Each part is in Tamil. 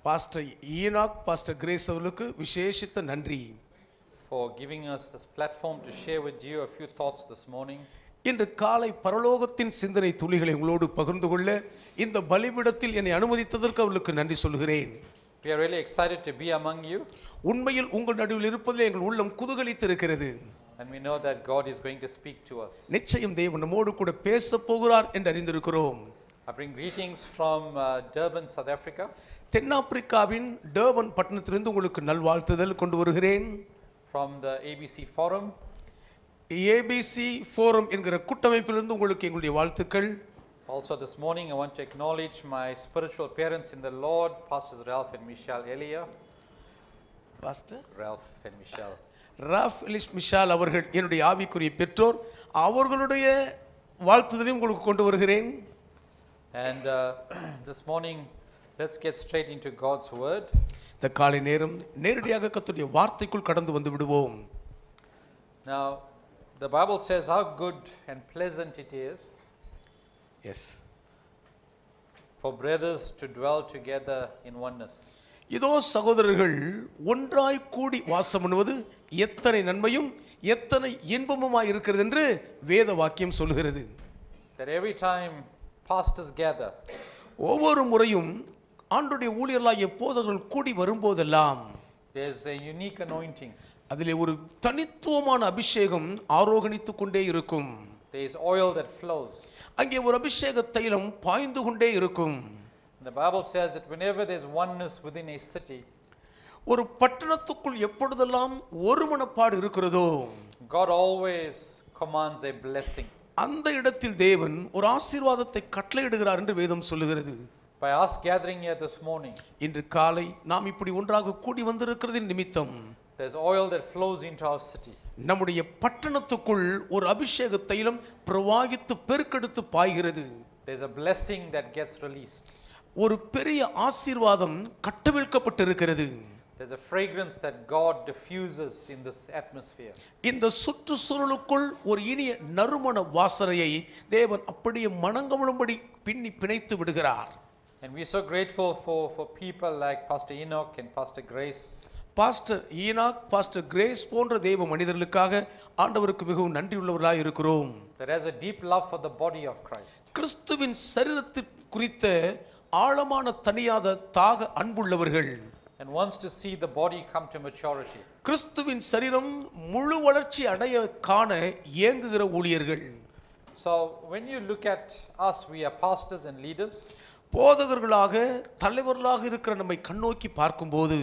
பாஸ்டர் ஈனாக் பாஸ்டர் கிரேஸ் அவர்களுக்கு விசேஷித்த நன்றி for giving us this platform to share with you a few thoughts this morning. இன்று காலை பரலோகத்தின் சிந்தனை துளிகளை உங்களோடு பகிர்ந்து கொள்ள இந்த பலிபீடத்தில் என்னை அனுமதித்ததற்கு அவர்களுக்கு நன்றி சொல்கிறேன். We are really excited to be among you. உண்மையில் உங்கள் நடுவில் இருப்பதில் எங்கள் உள்ளம் குதூகலித்திருக்கிறது. And we know that God is going to speak to us. நிச்சயம் தேவன் நம்மோடு கூட பேச போகிறார் என்று அறிந்திருக்கிறோம். I bring greetings from Durban, South Africa. தென்னாப்பிரிக்காவின் டர்பன் பட்டணத்திலிருந்து உங்களுக்கு நல்வாழ்த்துதல் கொண்டு வருகிறேன். From the ABC Forum. ABC Forum என்கிற கூட்டமைப்பிலிருந்து உங்களுக்கு எங்களுடைய வாழ்த்துக்கள். Also this morning I want to acknowledge my spiritual parents in the Lord, Pastors Ralph and Michelle Elia. Pastor Ralph and Michelle. Ralph Ellis Michelle அவர்கள் என்னுடைய ஆவிக்குரிய பெற்றோர், அவர்களுடைய வாழ்த்துதலையும் உங்களுக்கு கொண்டு வருகிறேன். And this morning let's get straight into God's word. இந்த காலை நேரம் நேரடியாக கர்த்தருடைய வார்த்தைக்குள் கடந்து வந்து விடுவோம். Now the Bible says how good and pleasant it is for brothers to dwell together in oneness. இதோ சகோதரர்கள் ஒன்றாய் கூடி வாசம் பண்ணுவது எத்தனை நன்மையும் எத்தனை இன்பமுமாய் இருக்கிறது என்று வேத வாக்கியம் சொல்கிறது. That every time pastors gather, ஒவ்வொரு முறையும் ஆண்டவருடைய ஊழியர்களாகிய போதகர்கள் கூடி வரும்போதெல்லாம் there is a unique anointing. அதிலே ஒரு தனித்துவமான அபிஷேகம் ஆரோகணித்துக் கொண்டே இருக்கும். There is oil that flows. அங்கே ஒரு அபிஷேக தைலம் பாய்ந்து கொண்டே இருக்கும். The Bible says that whenever there is oneness within a city, ஒரு பட்டணத்துக்குள் எப்பொழுதெல்லாம் ஒருமனப்பாடு இருக்கிறதோ, God always commands a blessing. அந்த இடத்தில் தேவன் ஒரு ஆசீர்வாதத்தை கட்டளையிடுகிறார் என்று வேதம் சொல்லுகிறது. By us gathering here this morning, இன்று காலை நாம் இப்படி ஒன்றாக கூடி வந்திருக்கிறதின் நிமித்தம் there is oil that flows into our city. நம்முடைய பட்டணத்துக்குள் ஒரு அபிஷேக தைலம் பிரவாகித்து பெருக்கெடுத்து பாய்கிறது. There is a blessing that gets released. ஒரு பெரிய ஆசீர்வாதம் கட்டவிழ்க்கப்பட்டிருக்கிறது. There is a fragrance that God diffuses in this atmosphere. இந்த சுற்றுச்சூழலுக்குள் ஒரு இனிய நறுமண வாசனையை தேவன் அப்படியே மணங்கமழும்படி பின்னி பிணைத்து விடுகிறார். And we are so grateful for people like Pastor Enoch and Pastor Grace. Pastor ENOC pastor grace போன்ற தேவ மனிதர்களுக்காக ஆண்டவருக்கு மிகவும் நன்றியுள்ளவர்களாக இருக்கிறோம். That has a deep love for the body of Christ. கிறிஸ்துவின் சரீரத்தை குறித்த ஆழமான தனியாத தாக அன்புள்ளவர்கள். And wants to see the body come to maturity. கிறிஸ்துவின் சரீரம் முழு வளர்ச்சி அடைய காண ஏங்குகிற ஊழியர்கள். So when you look at us, we are pastors and leaders. போதகர்களாக தலைவர்களாக இருக்கிற நம்மை கண்ணோக்கி பார்க்கும்போது,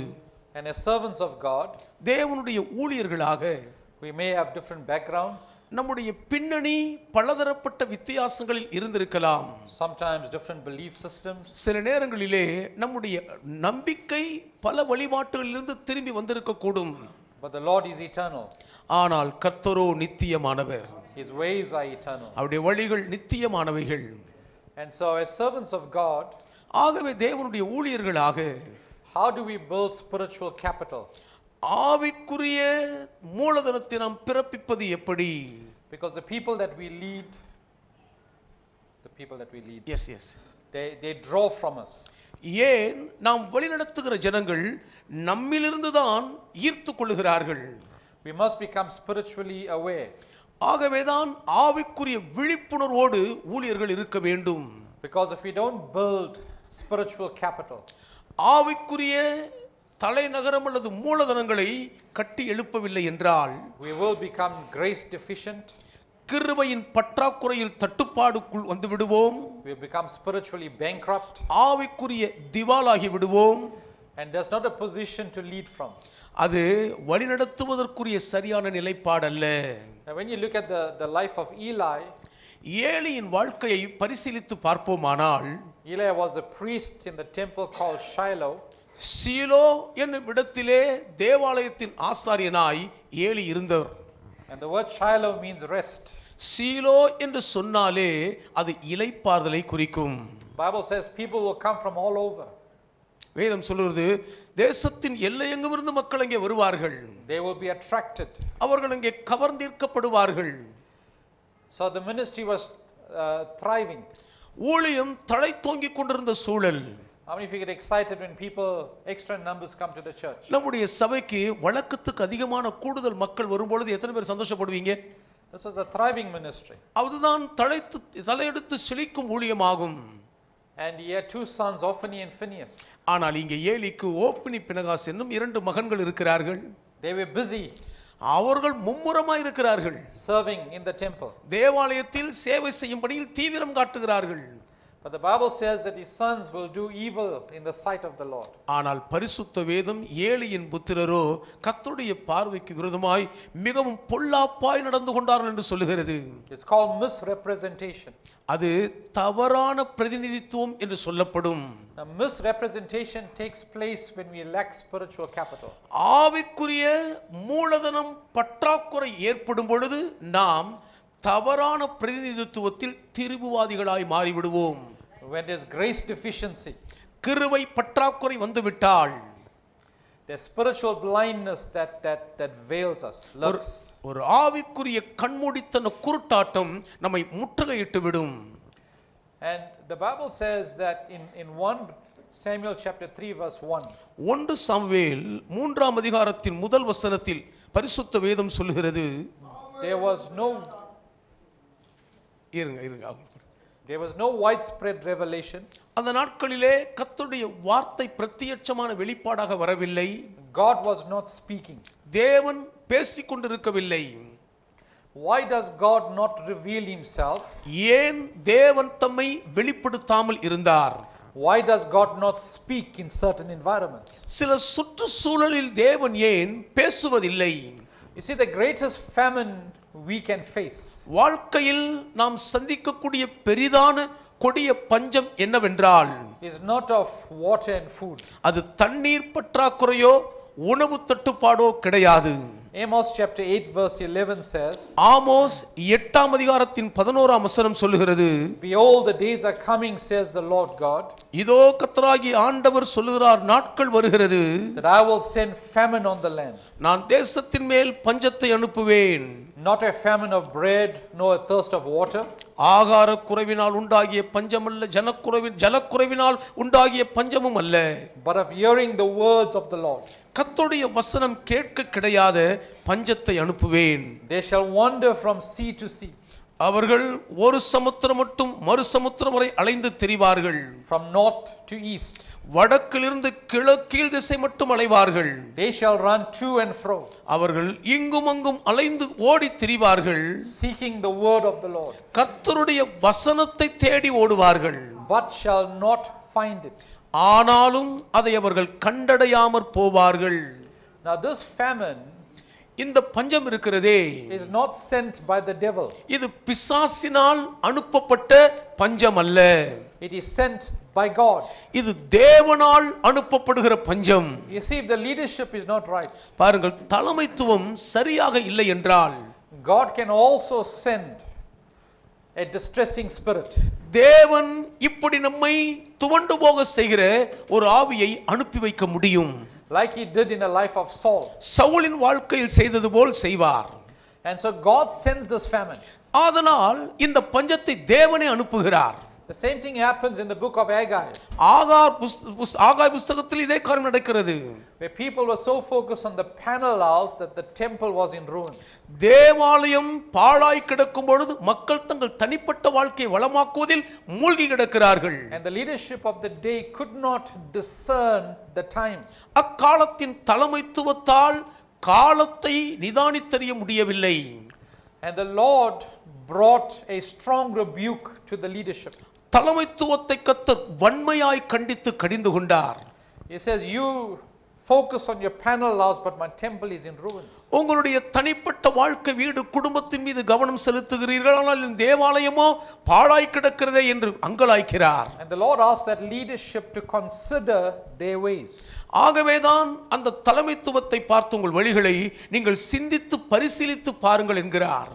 and as servants of God, தேவனுடைய ஊழியர்களாக we may have different backgrounds. நம்முடைய பின்னணி பலதரப்பட்ட வித்தியாசங்களில் இருந்திருக்கலாம். Sometimes different belief systems. சில நேரங்களிலே நம்முடைய நம்பிக்கை பல வழிபாட்டுகளிலிருந்து திரும்பி வந்திருக்க கூடும். But the Lord is eternal. ஆனால் கர்த்தரோ நித்தியமானவர். His ways are eternal. அவருடைய வழிகள் நித்தியமானவைகள். And so as servants of God, ஆகவே தேவனுடைய ஊழியர்களாக how do we build spiritual capital? ஆவிக்குரிய மூலதனத்தை நாம் பிறப்பிப்பது எப்படி? Because the people that we lead, yes they draw from us. ஏன் நாம் வழிநடத்துகிற ஜனங்கள் நம்மிலிருந்து தான் ஈர்த்து கொள்கிறார்கள். We must become spiritually aware. ஆகவேதான் ஆவிக்குரிய விழிப்புணர்வோடு ஊழியர்கள் இருக்க வேண்டும். Because if we don't build spiritual capital, ஆவிக்குரிய தலைநகரம் அல்லது மூலதனங்களை கட்டி எழுப்பவில்லை என்றால், we will become grace deficient. கிருபையின் பற்றாக்குறையில் தட்டுப்பாடுக்குள் வந்து விடுவோம். We will become spiritually bankrupt. ஆவிக்குரிய திவாலாகி விடுவோம். And there's not a position to lead from. அது வழிநடத்துவதற்குரிய சரியான நிலைப்பாடு அல்ல. Now when you look at the life of Eli, ஏலியின் வாழ்க்கையை பரிசீலித்து பார்ப்போமானால், Eli was a priest in the temple called Shiloh. சீலோ என்னும் இடத்திலே தேவாலயத்தின் ஆசாரியனாய் ஏலி இருந்தவர். And the word Shiloh means rest. சீலோ என்று சொன்னாலே அது இளைப்பாறுதலை குறிக்கும். Bible says people will come from all over. வேதம் சொல்கிறது தேசத்தின் எல்லையெங்கும் இருந்து மக்கள் அங்கே வருவார்கள். They will be attracted. அவர்கள் அங்கே கவர்ந்தீர்க்கப்படுவார்கள். So the ministry was thriving. ஊழியம் தழைத்தோங்கிக் கொண்டிருந்த சூழல். How many of you get excited when people, extra numbers come to the church? நம்முடைய சபைக்கு வழக்கத்துக்கு அதிகமான கூடுதல் மக்கள் வரும்பொழுது எத்தனை பேர் சந்தோஷப்படுவீங்க? This was a thriving ministry. அதுதான் தலையெடுத்து செழிக்கும் ஊழியமாகும். And he had two sons, Ophni and Phinehas. ஆனால் இங்கே ஏலிக்கு ஓப்னி பினகாஸ் என்னும் 2 மகன்கள் இருக்கிறார்கள். They were busy அவர்கள் மும்முரமாய் இருக்கிறார்கள். serving in the temple. தேவாலயத்தில் சேவை செய்யும் பணியில் தீவிரம் காட்டுகிறார்கள். But the Bible says that his sons will do evil in the sight of the Lord. ஆனால் பரிசுத்த வேதம் ஏலியின் புத்திரரோ கர்த்தருடைய பார்வைக்கு விரோதமாய் மிகவும் பொல்லாப்பாய் நடந்து கொண்டார்கள் என்று சொல்லுகிறது. It's called misrepresentation. அது தவறான பிரதிநிதித்துவம் என்று சொல்லப்படும். Now, misrepresentation takes place when we lack spiritual capital. ஆவிக்குரிய மூலதனம் பற்றாக்குறை ஏற்படும் பொழுது நாம் தவறான பிரதிநிதித்துவத்தில் திரிபுவாதிகளாய் மாறிவிடுவோம். When there's grace deficiency, கிருபை பற்றாக்குறை வந்துவிட்டால் there's spiritual blindness that veils us, lurks. ஒரு ஆவிக்குரிய கண்மூடித்தன குருட்டாட்டம் நம்மை முற்றுகையிட்டு விடும். And the Bible says that in 1 Samuel chapter 3 verse 1. 1 Samuel 3ஆம் அதிகாரத்தின் முதல் வசனத்தில் பரிசுத்த வேதம் சொல்லுகிறது, There was no widespread revelation. அந்த நாட்களிலே கர்த்தருடைய வார்த்தை பிரத்யட்சமான வெளிப்பாடாக வரவில்லை. God was not speaking. தேவன் பேசிக் கொண்டிருக்கவில்லை. Why does God not reveal himself? ஏன் தேவன் தம்மை வெளிப்படுத்தாமல் இருந்தார்? Why does God not speak in certain environments? சில சுற்றுச்சூழலில் தேவன் ஏன் பேசுவதில்லை? You see, the greatest famine we can face வாழ்க்கையில் நாம் சந்திக்கக்கூடிய பெரிதான கொடிய பஞ்சம் என்னவென்றால் is not of water and food. அது தண்ணீர் பற்றாக்குறையோ உணவு தட்டுப்பாடோ கிடையாது. Amos chapter 8 verse 11 says, Amos 8ஆம் அதிகாரத்தின் 11ஆம் வசனம் சொல்லுகிறது, Behold, the days are coming, says the Lord God, இதோ கர்த்தராகிய ஆண்டவர் சொல்லுகிறார், நாட்கள் வருகிறது, that I will send famine on the land. நான் தேசத்தின் மேல் பஞ்சத்தை அனுப்புவேன். Not a famine of bread, nor a thirst of water. ஆகார குறைவினால் உண்டாகிய பஞ்சமல்ல, ஜலக்குறைவினால் உண்டாகிய பஞ்சமும் அல்ல, but of hearing the words of the Lord. கர்த்தருடைய வசனம் கேட்க கிடையாத பஞ்சத்தை அனுப்புவேன். They shall wander from sea to sea. அவர்கள் ஒரு சமுத்திரம் மட்டும் மறு சமுத்திரம் வரை அலைந்து திரிவார்கள். From north to east. வடக்கிலிருந்து கீழ் திசை மட்டும் அலைவார்கள். They shall run to and fro. அவர்கள் இங்கும் அங்கும் அலைந்து ஓடி திரிவார்கள். Seeking the word of the Lord. கர்த்தருடைய வசனத்தை தேடி ஓடுவார்கள். But shall not find it. ஆனாலும் அதை அவர்கள் கண்டடையாமற் போவார்கள். Now this famine இந்த பஞ்சம் இருக்கிறதே, is not sent by the devil. இது பிசாசினால் அனுப்பப்பட்ட பஞ்சம் அல்ல. It is sent by God. இது தேவனால் அனுப்பப்படுகிற பஞ்சம். You see, if the leadership is not right, பாருங்கள், தலைமைத்துவம் சரியாக இல்லை என்றால் God can also send a distressing spirit. தேவன் இப்படி நம்மை துவண்டு போக செய்கிற ஒரு ஆவியை அனுப்பி வைக்க முடியும். Like he did in the life of Saul. சவுலின் வாழ்க்கையில் செய்தது போல் செய்வார். And so God sends this famine. அதனால் இந்த பஞ்சத்தை தேவனே அனுப்புகிறார். The same thing happens in the book of Haggai. ஆகாய் புத்தகத்தில் இதே காரியம் நடக்கிறது. Where people were so focused on the panel house that the temple was in ruins. தேவாலயம் பாழாய் கிடக்கும் பொழுது மக்கள் தங்கள் தனிப்பட்ட வாழ்க்கையை வளமாக்குவதில் மூழ்கி கிடக்கிறார்கள். And the leadership of the day could not discern the time. அக்காலத்தின் தலைமைத்துவத்தால் காலத்தை நிதானித்தறிய முடியவில்லை. And the Lord brought a strong rebuke to the leadership. தலைமைத்துவத்தை கர்த்தர் வன்மையாய் கண்டித்து கடிந்து கொண்டார். He says, you focus on your panel house, but my temple is in ruins. உங்களுடைய தனிப்பட்ட வாழ்க்கை வீடு குடும்பத்தின் மீது கவனம் செலுத்துகிறீர்கள், ஆனால் இந்த தேவாலயமோ பாழாய் கிடக்கிறதே என்று அங்கலாய்க்கிறார். And the Lord asked that leadership to consider their ways. ஆகவேதான் அந்த தலைமைத்துவத்தை பார்த்து உங்கள் வழிகளை நீங்கள் சிந்தித்து பரிசீலித்து பாருங்கள் என்கிறார்.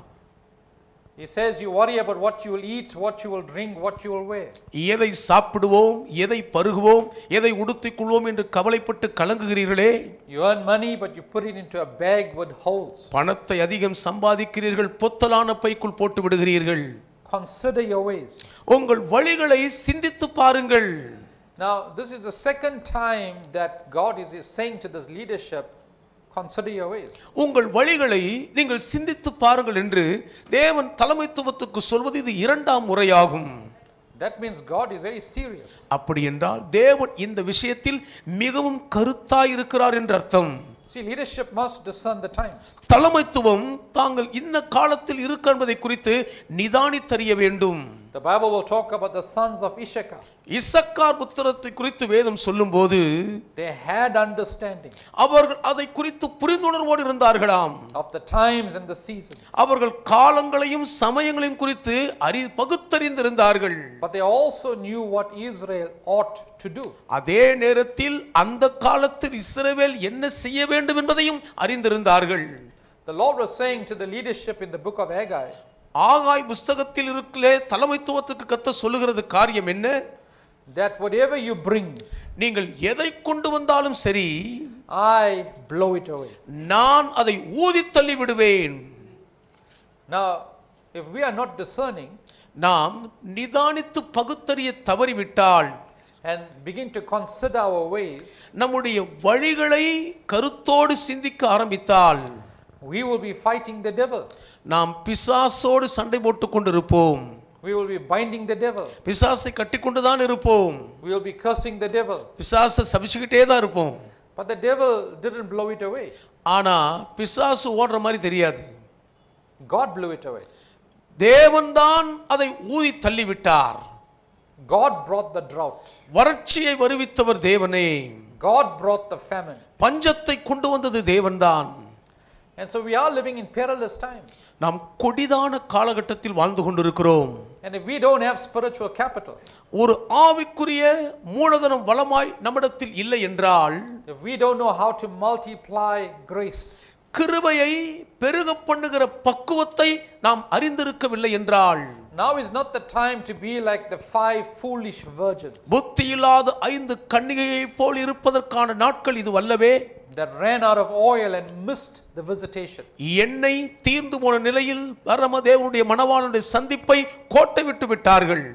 He says, you worry about what you will eat, what you will drink, what you will wear. எதை சாப்பிடுவோம், எதை பருகுவோம், எதை உடுத்திக் கொள்வோம் என்று கவலைப்பட்டு கலங்குகிறீர்களே. You earn money, but you put it into a bag with holes. பணத்தை அதிகம் சம்பாதிக்கிறீர்கள், பொத்தலான பைக்குள் போட்டு விடுகிறீர்கள். Consider your ways. உங்கள் வழிகளை சிந்தித்து பாருங்கள். Now, this is the second time that God is saying to this leadership, consider your ways. உங்கள் வழிகளை நீங்கள் சிந்தித்து பாருங்கள் என்று தேவன் தலைமைத்துவத்துக்கு சொல்வது இது இரண்டாம் முறையாகும். That means God is very serious. அப்படி என்றால் தேவன் இந்த விஷயத்தில் மிகவும் கருத்தாய் இருக்கிறார் என்று அர்த்தம். See, leadership must discern the times. தலைமைத்துவம் தாங்கள் இன்ன காலத்தில் இருக்க என்பதை குறித்து நிதானித்தறிய வேண்டும். The Bible will talk about the sons of Issachar. Issachar புத்திரத்தை குறித்து வேதம் சொல்லும்போது They had understanding அவர்கள் அதை குறித்து புரிந்துணர்வோடு இருந்தார்களாம். of the times and the seasons. அவர்கள் காலங்களையும் சமயங்களையும் குறித்து பகுத்தறிந்திருந்தார்கள். But they also knew what Israel ought to do. அதே நேரத்தில் அந்த காலத்தில் இஸ்ரவேல் என்ன செய்ய வேண்டும் என்பதையும் அறிந்திருந்தார்கள். The Lord was saying to the leadership in the book of Haggai, ஆகாய் புஸ்தகத்தில் இருக்கிற தலைமைத்துவத்துக்கு கர்த்தர் சொல்லுகிறது காரியம் என்ன? that whatever you bring, நீங்கள் எதை கொண்டு வந்தாலும் சரி, I blow it away. நான் அதை ஊதி தள்ளி விடுவேன். Now, if we are not discerning நாம் நிதானித்து பகுத்தறிய தவறிவிட்டால் and begin to consider our ways, நம்முடைய வழிகளை கருத்தோடு சிந்திக்க ஆரம்பித்தால் we will be fighting the devil. நாம் பிசாசோடு சண்டை போட்டுக் கொண்டிருப்போம். We will be binding the devil. பிசாசை கட்டிக்கொண்டுதான் இருப்போம். We will be cursing the devil. பிசாசை சபிச்சுக்கிட்டே தான் இருப்போம். But the devil didn't blow it away. ஆனா பிசாசு ஓடுற மாதிரி தெரியாது. God blew it away. தேவன் தான் அதை ஊதி தள்ளிவிட்டார். God brought the drought. வறட்சியை வருவித்தவர் தேவனே. God brought the famine. பஞ்சத்தை கொண்டு வந்தது தேவன்தான். And so we are living in perilous times. நாம் கொடிதான காலகட்டத்தில் வாழ்ந்து கொண்டிருக்கிறோம். And if we don't have spiritual capital, ஒரு ஆவிக்குரிய மூலதனம் வளமாய் நம்மிடத்தில் இல்லை என்றால், if we don't know how to multiply grace, கிருபையை பெருக பண்ணுகிற பக்குவத்தை நாம் அறிந்திருக்கவில்லை என்றால், now is not the time to be like the 5 foolish virgins புத்தியில்லாத 5 கன்னிகையைப் போல் இருப்பதற்கான நாட்கள் இது வல்லவே. that ran out of oil and missed the visitation. எண்ணெய் தீர்ந்து போன நிலையில் பரமதேவனுடைய மணவாளனுடைய சந்திப்பை கோட்டை விட்டு விட்டார்கள்.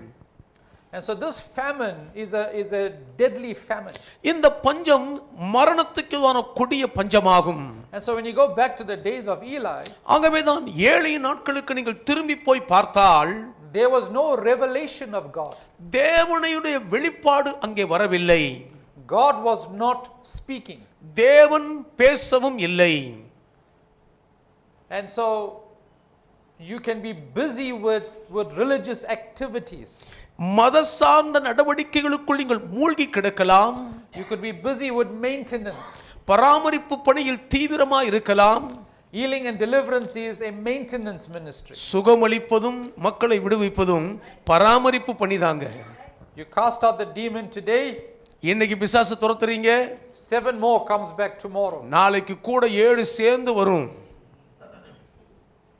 And so this famine is a deadly famine. இந்த பஞ்சம் மரணத்துக்குதான கொடிய பஞ்சமாகும். And so when you go back to the days of Eli, ஆகவேதான் ஏழை நாட்களுக்கு நீங்கள் திரும்பி போய் பார்த்தால் there was no revelation of God. தேவனுடைய வெளிப்பாடு அங்கே வரவில்லை. God was not speaking. தேவன் பேசவும் இல்லை. And so you can be busy with religious activities. மத சார்ந்த நடவடிக்கைகளுக்குள் நீங்கள் மூழ்கி கிடக்கலாம். You could be busy with maintenance. பராமரிப்பு பணியில் தீவிரமாக இருக்கலாம். Healing and deliverance is a maintenance ministry. சுகமளிப்பதும் மக்களை விடுவிப்பதும் பராமரிப்பு பணிதாங்க. You cast out the demon today, இன்னைக்கு பிசாசு துரத்துறீங்க, 7 more comes back tomorrow. நாளைக்கு கூட 7 சேர்ந்து வரும்.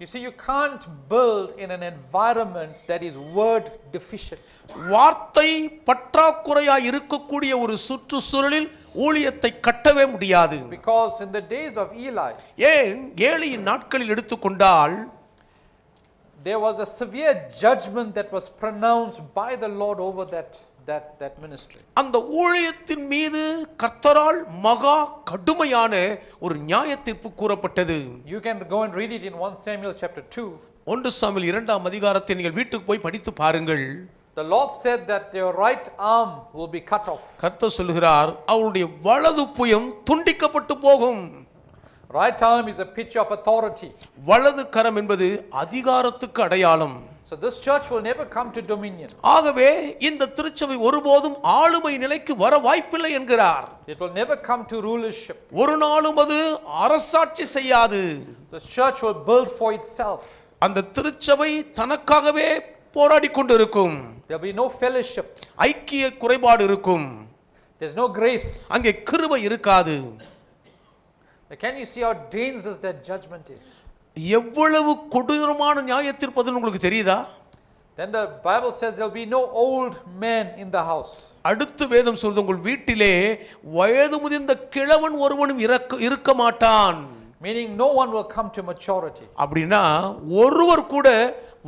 You see, you can't build in an environment that is word deficient. வார்த்தை பற்றாக்குறையா இருக்கக்கூடிய ஒரு சுற்றுச்சூழலில் ஊழியத்தை கட்டவே முடியாது. Because in the days of Eli, ஏன் ஏலியின் நாட்களில் எடுத்துக்கொண்டால் there was a severe judgment that was pronounced by the Lord over that ministry. அந்த ஊழியத்தின் மீது கர்த்தரால் மகா கடுமையான ஒரு நியாய தீர்ப்பு கூறப்பட்டது. You can go and read it in 1 Samuel chapter 2. 1 Samuel 2ஆம் அதிகாரத்தை நீங்கள் வீட்டுக்கு போய் படித்து பாருங்கள். The Lord said that their right arm will be cut off. கர்த்தர் சொல்கிறார் அவருடைய வலது புயம் துண்டிக்கப்பட்டு போகும். Right arm is a picture of authority. வலது கரம் என்பது அதிகாரத்துக்கு அடையாளம். So this church will never come to dominion. ஆகவே இந்த திருச்சபை ஒருபோதும் ஆளுமை நிலைக்கு வர வாய்ப்பில்லை என்கிறார். It will never come to rulership. ஒரு நாளும் அது அரசாட்சி செய்யாது. The church will build for itself. அந்த திருச்சபை தனக்காகவே போராடி கொண்டிருக்கும். There will be no fellowship. ஐக்கிய குறைபாடு இருக்கும். There's no grace. அங்கே கிருபை இருக்காது. Can you see how dangerous that judgment is? எவ்வளவு கொடூரமான நியாயத்தீர்ப்பு உங்களுக்கு தெரியுதா? Then the Bible says there will be no old man in the house. அடுத்து வேதம் சொல்றது உங்கள் வீட்டிலே வயது முதிர்ந்த கிழவன் ஒருவனும் இருக்க மாட்டான். Meaning no one will come to maturity. அப்படினா ஒருவர் கூட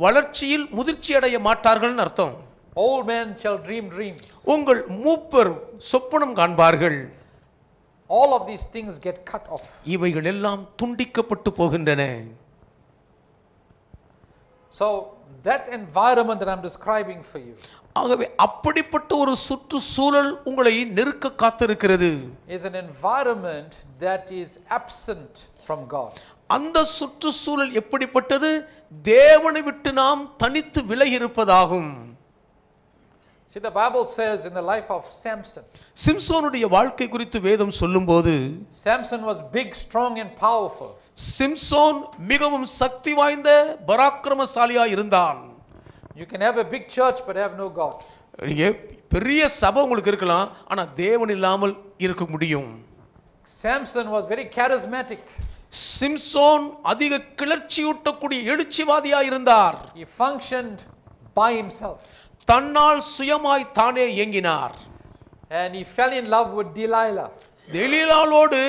வளர்ச்சியில் முதிர்ச்சி அடைய மாட்டார்கள்னு அர்த்தம். Old men shall dream dreams. உங்கள் மூப்பர் சொப்பனம் காண்பார்கள். All of these things get cut off. இவைகள் எல்லாம் துண்டிக்கப்பட்டு போகின்றன. So that environment that I'm describing for you ஆகவே அப்படிப்பட்ட ஒரு சுற்றுச்சூழல் உங்களை நெருக்க காத்திருக்கிறது. is an environment that is absent from God. அந்த சுற்றுச்சூழல் எப்படிப்பட்டது? தேவனை விட்டு நாம் தனித்து விலகி இருப்பதாகும். See, the Bible says in the life of Samson, சிம்சோனுடைய வாழ்க்கை குறித்து வேதம் சொல்லும்போது, Samson was big, strong and powerful. Samson மிகவும் சக்தி வாய்ந்த பராக்கிரமசாலியா இருந்தான். You can have a big church but have no God. பெரிய சபை உங்களுக்கு இருக்கலாம், ஆனா தேவன் இல்லாமல் இருக்க முடியும். Samson was very charismatic. Samson அதிக கிளர்ச்சியூட்டக்கூடிய எழுச்சிவாதியா இருந்தார். He functioned by himself. தன்னால் சுயமாய் தானே இயங்கினார். And he fell in love with Delilah. தெலீலாளோடு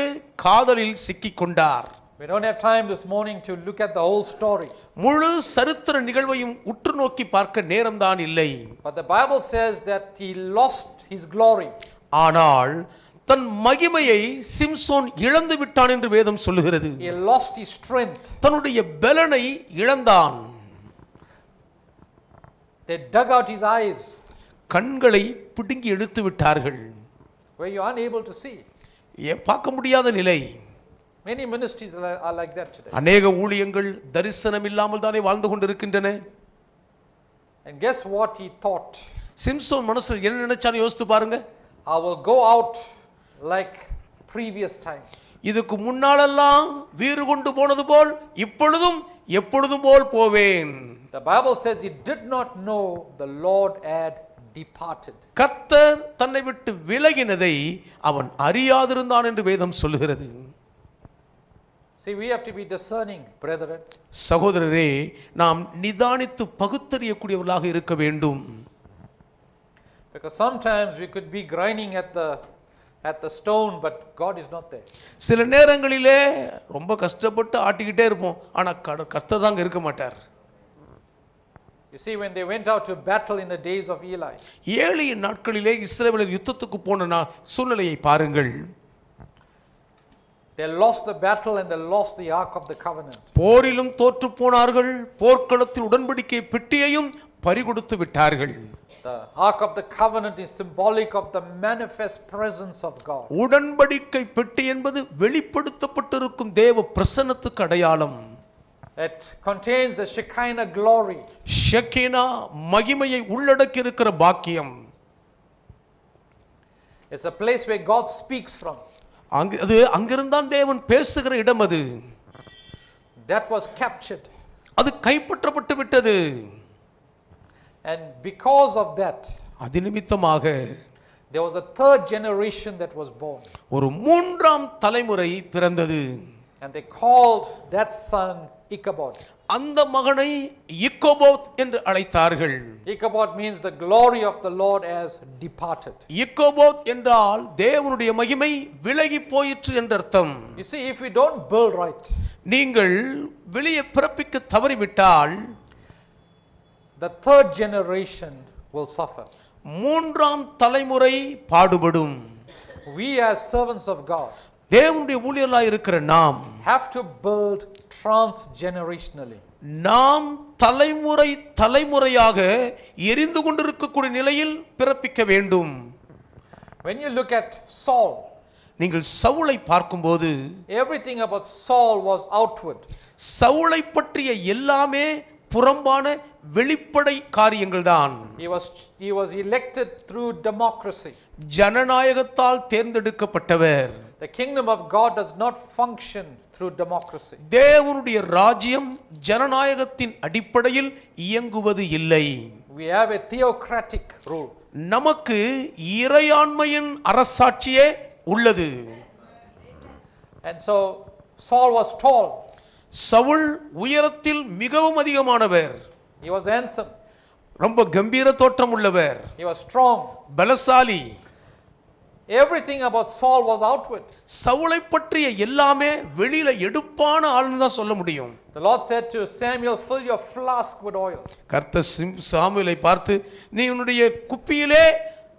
காதலில் சிக்கிக் கொண்டார். We don't have time this morning to look at the whole story. முழு சரித்திர நிகழ்வையும் உற்று நோக்கி பார்க்க நேரம்தான் இல்லை. But the Bible says that he lost his glory. ஆனால் தன் மகிமையை சிம்சோன் இழந்து விட்டான் என்று வேதம் சொல்லுகிறது. He lost his strength. தன்னுடைய பலனை இழந்தான். They dug out his eyes. கண்களை பிடுங்கி எடுத்து விட்டார்கள். Where you are unable to see. பார்க்க முடியாத நிலை. Many ministries are like that today. அநேக ஊழியங்கள் தரிசனம் இல்லாமல் தானே வாழ்ந்து கொண்டிருக்கின்றன. And guess what he thought? Samson மனசுல என்ன நினைச்சான்னு யோசித்து பாருங்க. I will go out like previous times. இதுக்கு முன்னாலெல்லாம் வீறு கொண்டு போனது போல் இப்பொழுதும் எப்பொழுதும் போல் போவேன். The Bible says he did not know the Lord had departed. கர்த்தர் தன்னை விட்டு விலகினதை அவன் அறியாதிருந்தான் என்று வேதம் சொல்லுகிறது. See, we have to be discerning, brethren. சகோதரரே, நாம் நிதானித்து பகுத்தறியக்கூடியவர்களாக இருக்க வேண்டும். Because sometimes we could be grinding at the stone, but God is not there. சில நேரங்களிலே ரொம்ப கஷ்டப்பட்டு ஆட்டிக்கிட்டே இருப்போம், ஆனா கர்த்தர் தான் இருக்க மாட்டார். You see, when they went out to battle in the days of Eli, ஏலியின் நாட்களிலே இஸ்ரவேலர் யுத்தத்துக்கு போன சூழ்நிலையை பாருங்கள். they lost the battle and they lost the ark of the covenant. போரிலும் தோற்று போனார்கள். போர்க்களத்தில் உடன்படிக்கை பெட்டியையும் பறிகொடுத்து விட்டார்கள். The ark of the covenant is symbolic of the manifest presence of God. உடன்படிக்கை பெட்டி என்பது வெளிப்படுத்தப்பட்டிருக்கும் தேவ பிரசன்னத்துக்கு அடையாளம். It contains the Shekinah glory. ஷெகினா மகிமையை உள்ளடக்கி இருக்கிற பாக்கியம். It's a place where God speaks from. அங்கிருந்தான் தேவன் பேசுகிற இடம். அது That was captured. அது கைப்பற்றப்பட்டு விட்டது. And because of that, அது நிமித்தமாக there was a third generation that was born. ஒரு மூன்றாம் தலைமுறை பிறந்தது. And they called that son Ichabod. அந்த மகனை இக்கோபோத் என்று அழைத்தார்கள். Ichabod means the glory of the Lord has departed. இக்கோபோத் என்றால் தேவனுடைய மகிமை விலகி போயிற்று என்ற அர்த்தம். You see, if we don't build right, நீங்கள் வெளியே பிறப்பிக்க தவறிவிட்டால் the third generation will suffer. மூன்றாம் தலைமுறை பாடுபடும். We as servants of God தேவனுடைய ஊழியர்களாய் இருக்கிற நாம் have to build transgenerationally. நாம் தலைமுறை தலைமுறையாக எரிந்து கொண்டிருக்கக்கூடிய நிலையில் பிறப்பிக்க வேண்டும். When you look at Saul, நீங்கள் சவுலை பார்க்கும்போது everything about Saul was outward. சவுலை பற்றிய எல்லாமே புறம்பான வெளிப்படை காரியங்கள் தான். He was elected through democracy. ஜனநாயகத்தால் தேர்ந்தெடுக்கப்பட்டவர். The kingdom of God does not function through democracy. தேவனுடைய ராஜ்யம் ஜனநாயகத்தின் அடிப்படையில் இயங்குவது இல்லை. We have a theocratic rule. நமக்கு இறையாண்மையின் அரசாட்சியே உள்ளது. And so Saul was tall. Saul உயரத்தில் மிகவும் அதிகமானவர். He was handsome. ரொம்ப கம்பீர தோற்றம் உள்ளவர். He was strong. பலசாலி. Everything about Saul was outward. சவுலை பற்றிய எல்லாமே வெளியில எடுப்பான ஆள்னு தான் சொல்ல முடியும். The Lord said to Samuel, fill your flask with oil. கர்த்தர் சாமுவேலை பார்த்து நீ உன்னுடைய குப்பியிலே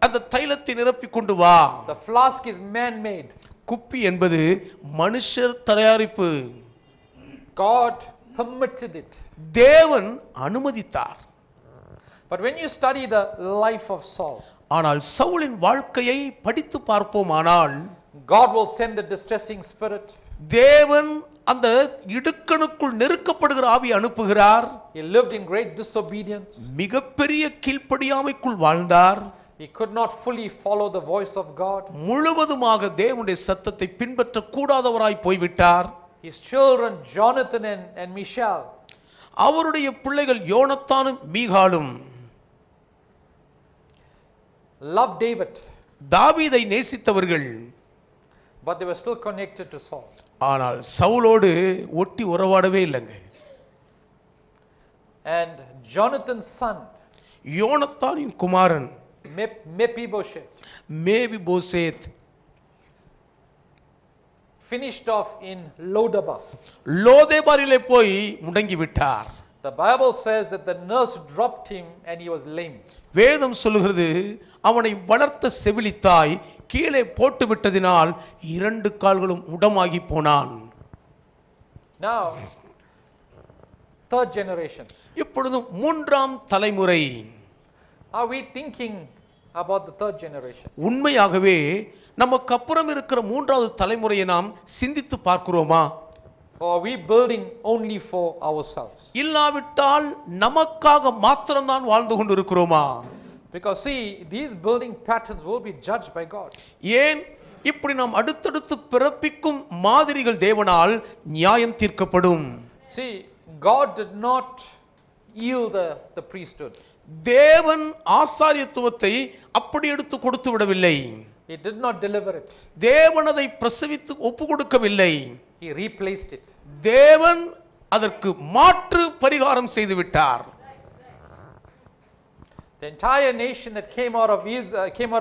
அந்த தைலத்தை நிரப்பி கொண்டு வா. The flask is man made. குப்பி என்பது மனுஷர் தயாரிப்பு. God permitted it. தேவன் அனுமதித்தார். But when you study the life of Saul, ஆனால் சவுலின் வாழ்க்கையை படித்து பார்ப்போமானால் God will send the distressing spirit. தேவன் அந்த இடுக்கணுக்குள் நெருக்கப்படுகிற ஆவி அனுப்புகிறார். He lived in great disobedience. மிகப்பெரிய கீழ்ப்படியாமைக்குள் வாழ்ந்தார். He could not fully follow the voice of God. முழுவதுமாக தேவனுடைய சத்தத்தை பின்பற்ற கூடாதவராய் போய்விட்டார். His children Jonathan and Michal, அவருடைய பிள்ளைகள் யோனத்தானும் மீகாலும் loved David, தாவீதை நேசித்தவர்கள். but they were still connected to Saul. ஆனால் சவுலோடு ஒட்டி உறவாடவே இல்லைங்க. And Jonathan's son, யோனத்தானின் Kumaran Mephibosheth, மேவிபோசேத் finished off in Lodabar. லோதேபாரிலே போய் முடங்கி விட்டார். The Bible says that the nurse dropped him and he was lame. வேதம் சொல்லுகிறது அவனை வளர்த்த செவிலித்தாய் கீழே போட்டு விட்டதினால் 2 கால்களும் முடமாகி போனான். Now, third generation. இப்பொழுது 3ஆம் தலைமுறை. Are we thinking about the third generation? உண்மையாகவே நமக்கு அப்புறம் இருக்கிற 3வது தலைமுறையை நாம் சிந்தித்து பார்க்கிறோமா? Or are we building only for ourselves? இல்லாவிட்டால் நமக்காக மாத்திரம்தான் வாழ்ந்து கொண்டிருக்கிறோமா? Because see, these building patterns will be judged by God. ஏன் இப்படி நாம் அடுத்தடுத்து பிறப்பிக்கும் மாதிரிகள் தேவனால் நியாயம் தீர்க்கப்படும். See, God did not yield the priesthood. தேவன் ஆசாரியத்துவத்தை அப்படி எடுத்து கொடுத்து விடவில்லை. He did not deliver it. தேவன் அதை பிரசவித்து ஒப்பு கொடுக்கவில்லை. He replaced it. தேவன் அதற்கு மாற்று பரிகாரம் செய்து விட்டார். The entire nation that came out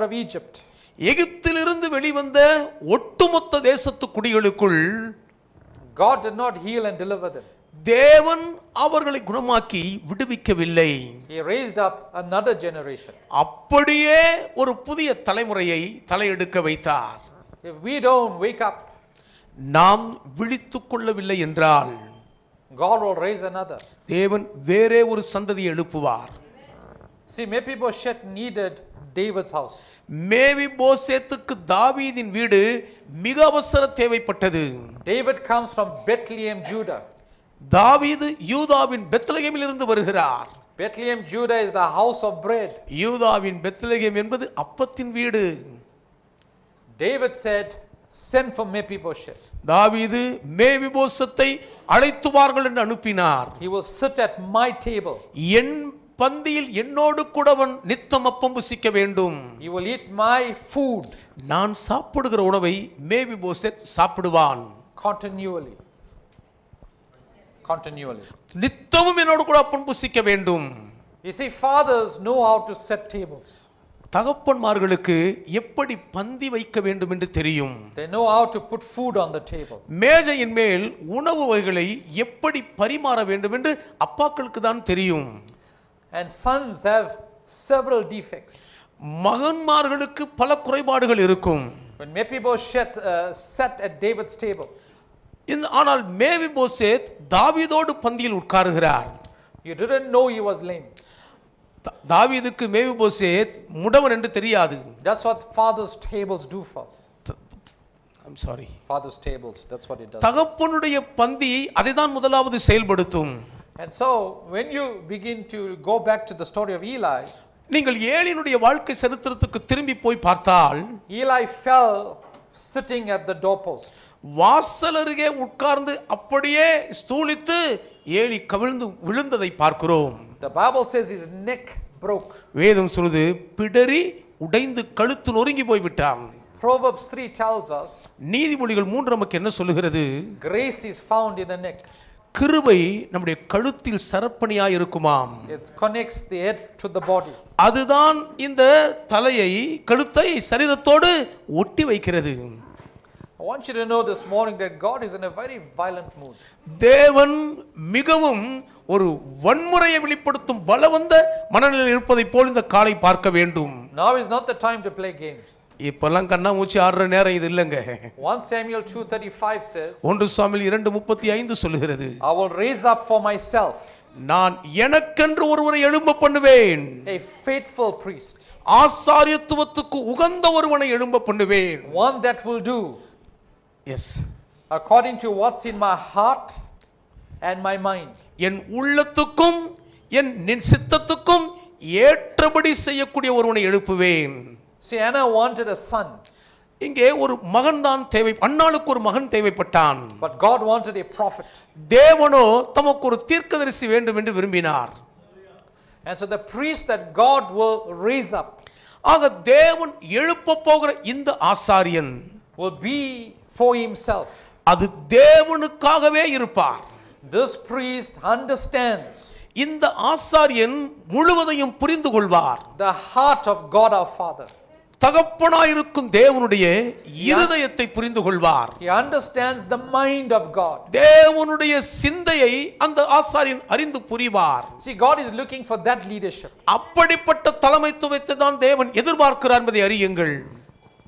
of Egypt, எகிப்திலிருந்து வெளிவந்த ஒட்டுமொத்த தேசத்து குடிகளுக்குள் God did not heal and deliver them. தேவன் அவர்களை குணமாக்கி விடுவிக்கவில்லை. He raised up another generation. அப்படியே ஒரு புதிய தலைமுறையை தலையெடுக்க வைத்தார். If we don't wake up, நாம் விழித்துக் கொள்ளவில்லை என்றால் God will raise another. தேவன் வேறே ஒரு சந்ததியை எழுப்புவார். See, Mephibosheth needed David's house. மேவிபோசேத்துக்கு தாவீதின் வீடு மிக அவசர தேவைப்பட்டது. David comes from Bethlehem, Judah. தாவீது யூதாவின் பெத்லகேமில் இருந்து வருகிறார். Bethlehem, Judah is the house of bread. யூதாவின் பெத்லகேம் என்பது அப்பத்தின் வீடு. David said, send for Mephibosheth. தாவீது மேவிபோசத்தை அழைத்து வாருங்கள் என்று அனுப்பினார். He will sit at my table. என் பந்தியில் என்னோடு கூட அவன் நித்தம் அப்பம் புசிக்க வேண்டும். He will eat my food. நான் சாப்பிடுகிற உணவை மேவிபோசேத் சாப்பிடுவான். Continually. நித்தமும் என்னோடு கூட அப்பம் புசிக்க வேண்டும். You see, fathers know how to set tables. தகப்பன்மார்களுக்கு எப்படி பந்தி வைக்க வேண்டும் என்று தெரியும். They know how to put food on the table. மேஜையின் மேல் உணவு வகைகளை எப்படி பரிமாற வேண்டும் என்று அப்பாக்களுக்கு தான் தெரியும். And sons have several defects. மகன்மார்களுக்கு பல குறைபாடுகள் இருக்கும். When Mephibosheth sat at David's table, ஆனால் மேவிபோசேத் தாவீதோடு பந்தியில் உட்காருகிறார். you didn't know he was lame. தாவீதுக்கு மேவிபோசேத் முடவன் என்று தெரியாது. That's what fathers' tables do for us. I'm sorry. Fathers' tables, that's what it does. தகப்பனுடைய பந்தி அதைதான் முதலாவது செயல்படுத்தும். And so when you begin to go back to the story of Eli, நீங்கள் ஏலியினுடைய வாழ்க்கை சரித்திரத்துக்கு திரும்பி போய் பார்த்தால் Eli fell sitting at the doorpost. வாசல் அருகே உட்கார்ந்து அப்படியே ஸ்தூலித்து ஏலி கவிழ்ந்து விழுந்ததை பார்க்கிறோம். The Bible says his neck broke. வேதம் சொல்லுது பிடரி உடைந்து கழுத்து நொறுங்கி போய் விட்டான். Proverbs 3 tells us நீதிமொழிகள் 3 நமக்கு என்ன சொல்லுகிறது? grace is found in the neck. கிருபை நம்முடைய கழுத்தில் சரப்பணியாய் இருக்குமாம். It connects the head to the body. அதுதான் இந்த தலையை கழுத்தை சரீரத்தோடு ஒட்டி வைக்கிறது. I want you to know this morning that God is in a very violent mood. தேவன் மிகவும் ஒரு வன்முறையை வெளிப்படுத்தும் பலவந்த மனநிலையில் இருப்பதை போல் இந்த காலை பார்க்க வேண்டும். Now is not the time to play games. இப்பெல்லாம் கண்ணாமூச்சி ஆடுற நேரம் இது இல்லைங்க. 1 Samuel 2:35 says, 1 சாமுவேல் 2:35 சொல்லுகிறது, I will raise up for myself நான் எனக்கென்று ஒருவரை எழும்ப பண்ணுவேன், a faithful priest, ஆசாரியத்துவத்துக்கு உகந்த ஒருவனை எழும்ப பண்ணுவேன். one that will do as, according to what's in my heart and my mind. என் உள்ளத்துக்கும் என் சித்தத்துக்கும் ஏற்றபடி செய்யக்கூடிய ஒருவனை எழுப்புவேன். See, Anna wanted a son, இங்கே ஒரு மகன் தான் தேவை. அன்னாளுக்கு ஒரு மகன் தேவைப்பட்டான். but God wanted a prophet. தேவனோ தமக்கு ஒரு தீர்க்கதரிசி வேண்டும் என்று விரும்பினார். And so the priest that God will raise up ஆக தேவன் எழுப்ப போகிற இந்த ஆசாரியன் will be for himself. அது தேவனுக்காகவே இருப்பார். This priest understands இந்த ஆசாரியன் முழுவதையும் புரிந்து கொள்வார். the heart of God our Father. தகப்பனாயிருக்கும் தேவனுடைய இருதயத்தை புரிந்து கொள்வார். He understands the mind of God. தேவனுடைய சிந்தையை அந்த ஆசாரியன் அறிந்து புரிவார். See, God is looking for that leadership. அப்படிப்பட்ட தலைமைத்துவத்தை தான் தேவன் எதிர்பார்க்கிறார் என்பதை அறியுங்கள்.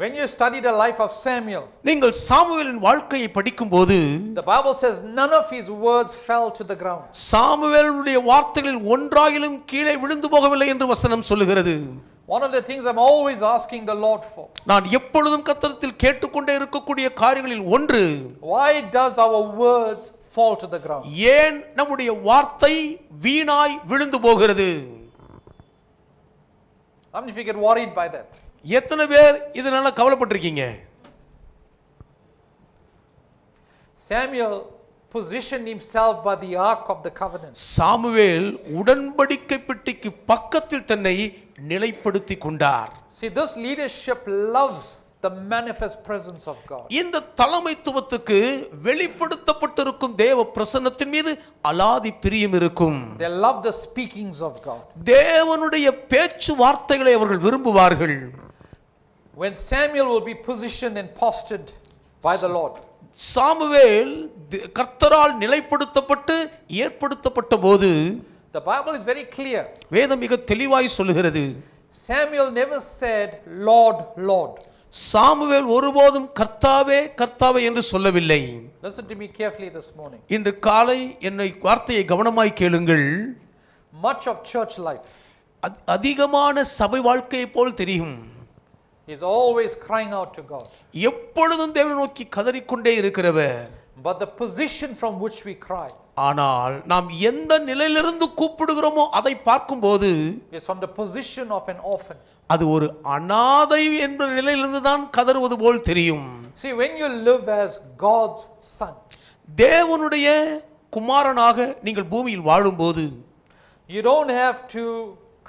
When you study the life of Samuel, நீங்கள் சாமுவேலின் வாழ்க்கையை படிக்கும்போது the Bible says none of his words fell to the ground. சாமுவேலுடைய வார்த்தைகளில் ஒன்றாகிலும் கீழே விழுந்து போகவில்லை என்று வசனம் சொல்லுகிறது. One of the things I'm always asking the Lord for, நான் எப்பொழுதும் கர்த்தரிடத்தில் கேட்டுக்கொண்டே இருக்கக்கூடிய காரியங்களில் ஒன்று, why does our words fall to the ground? ஏன் நம்முடைய வார்த்தை வீணாய் விழுந்து போகிறது? How many of you get worried by that? எத்தனை பேர் இதனால கவலைப்பட்டிருக்கீங்க? Samuel positioned himself by the ark of the covenant. Samuel உடன்படிக்கை பெட்டிக்கு பக்கத்தில் தன்னை நிலைப்படுத்தி கொண்டார். See, this leadership loves the manifest presence of God. இந்த தலைமைத்துவத்துக்கு வெளிப்படுத்தப்பட்டிருக்கும் தேவ பிரசன்னத்தின் மீது அலாதி பிரியம் இருக்கும். They love the speakings of God. தேவனுடைய பேச்சு வார்த்தைகளை அவர்கள் விரும்புவார்கள். When Samuel will be positioned and postured by the Lord, Samuel கர்த்தரால் நிலைப்படுத்தப்பட்டு ஏற்படுத்தப்பட்ட போது the Bible is very clear. வேதம் மிக தெளிவாய் சொல்லுகிறது. Samuel never said, Lord, Lord. Samuel ஒருபோதும் கர்த்தாவே கர்த்தாவே என்று சொல்லவில்லை. Listen to me carefully this morning. இன்று காலை என்னை வார்த்தையை கவனமாய் கேளுங்கள். Much of church life அதிகமான சபை வாழ்க்கையை போல் தெரியும். is always crying out to God. எப்பொழுதும் தேவனை நோக்கி கதறிக்கொண்டே இருக்கிறவர். But the position from which we cry ஆனால் நாம் எந்த நிலையிலிருந்து கூப்பிடுகிறோமோ அதை பார்க்கும்போது is from the position of an orphan. அது ஒரு அனாதை என்ற நிலையிலிருந்து தான் கதறுவது போல் தெரியும். See, when you live as God's son, தேவனுடைய குமாரனாக நீங்கள் பூமியில் வாழும்போது you don't have to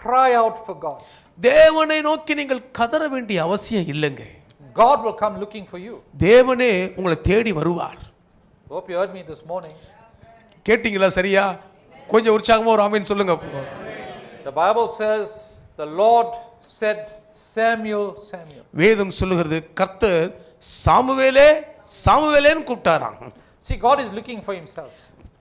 cry out for God. தேவனை நோக்கி நீங்கள் கதற வேண்டிய அவசியம் இல்லைங்க. God will come looking for you. தேவனே உங்களை தேடி வருவார். Hope you heard me this morning. கேட்டீங்களா? சரியா? கொஞ்சம் உற்சாகமா ஒரு ஆமென் சொல்லுங்க. The Bible says the Lord said, Samuel, Samuel. வேதம் சொல்லுகிறது கர்த்தர் சாமுவேலே சாமுவேலேன்னு கூப்பிட்டாராம். See, God is looking for himself.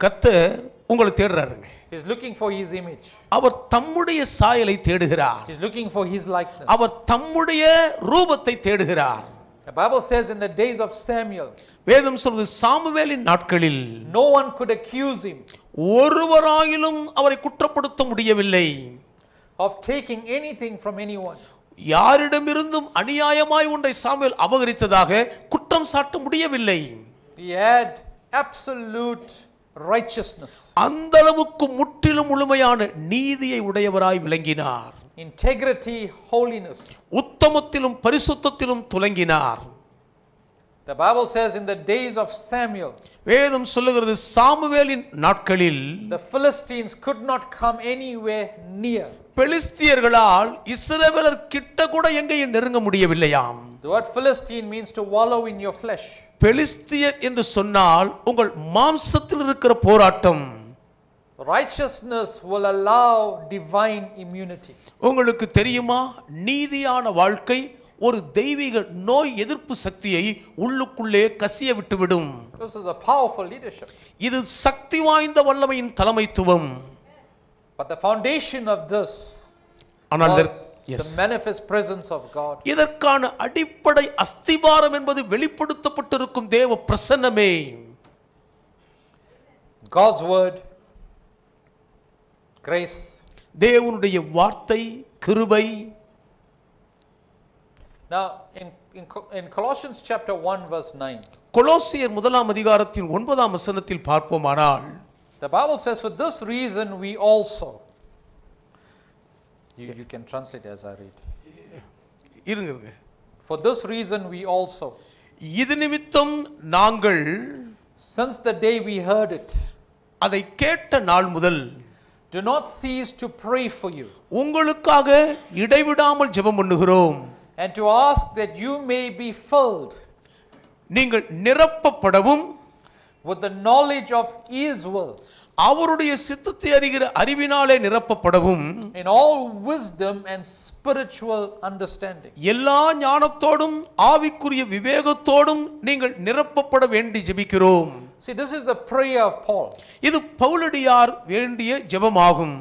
கர்த்தர் உங்களை தேடுறாருங்க. He is looking for his image. அவர் தம்முடைய சாயலை தேடுகிறார். He is looking for his likeness. அவர் தம்முடைய ரூபத்தை தேடுகிறார். The Bible says in the days of Samuel, வேதம் சொல்வது சாமுவேலின் நாட்களில் no one could accuse him ஒருவராயிலும் அவரை குற்றப்படுத்த முடியவில்லை. of taking anything from anyone. யாரிடமிருந்தும் அநியாயமாய் ஒன்றை சாமுவேல் அபகரித்ததாக குற்றம் சாட்ட முடியவில்லை. He had absolute righteousness. அந்த அளவுக்கு முற்றிலும் முழுமையான நீதியை உடையவராய் விளங்கினார். Integrity, holiness. உத்தமத்திலும் பரிசுத்தத்திலும் துலங்கினார். The Bible says in the days of Samuel, வேதம் சொல்லுகிறது சாமுவேலின் நாட்களில் the Philistines could not come anywhere near. பெலிஸ்தியர்களால் இஸ்ரவேலர் கிட்ட கூட எங்கேயும் நெருங்க முடியவில்லையாம். The word Philistine means to wallow in your flesh. பெலிஸ்தியர் என்று சொன்னால் உங்கள் மாம்சத்தில் இருக்கிற போராட்டம். Righteousness will allow divine immunity. உங்களுக்கு தெரியுமா, நீதியான வாழ்க்கை ஒரு தெய்வீக நோய் எதிர்ப்பு சக்தியை உள்ளுக்குள்ளே கசிய விட்டுவிடும். This is a powerful leadership. இது சக்தி வாய்ந்த வல்லமையின் தலைமைத்துவம். But the foundation of this ஆனால் was the manifest presence of God. இதற்கான அடிப்படை அஸ்திபாரம் என்பது வெளிப்படுத்தப்பட்டிருக்கும் தேவ பிரசன்னமே. God's word, grace. தேவனுடைய வார்த்தை, கிருபை. Now in Colossians chapter 1 verse 9. கொலோசியர் 1ஆம் அதிகாரத்தின் 9ஆம் வசனத்தில் பார்ப்போமானால், The Bible says, for this reason we also. You can translate as I read. இருங்க. For this reason we also. இது நிமித்தம் நாங்கள், Since the day we heard it, அதை கேட்ட நாள் முதல், do not cease to pray for you. உங்களுக்காக இடைவிடாமல் ஜெபம் பண்ணுகிறோம். And to ask that you may be filled. நீங்கள் நிரப்பப்படவும், with the knowledge of His will. அவருடைய சித்தத்தை அறிகிற அறிவினாலே நிரப்பப்படவும், in all wisdom and spiritual understanding. எல்லா ஞானத்தோடும் ஆவிக்குரிய விவேகத்தோடும் நீங்கள் நிரப்பப்பட வேண்டி ஜெபிக்கிறோம். See, this is the prayer of Paul. இது பவுலடியார் வேண்டிய ஜெபமாகும்.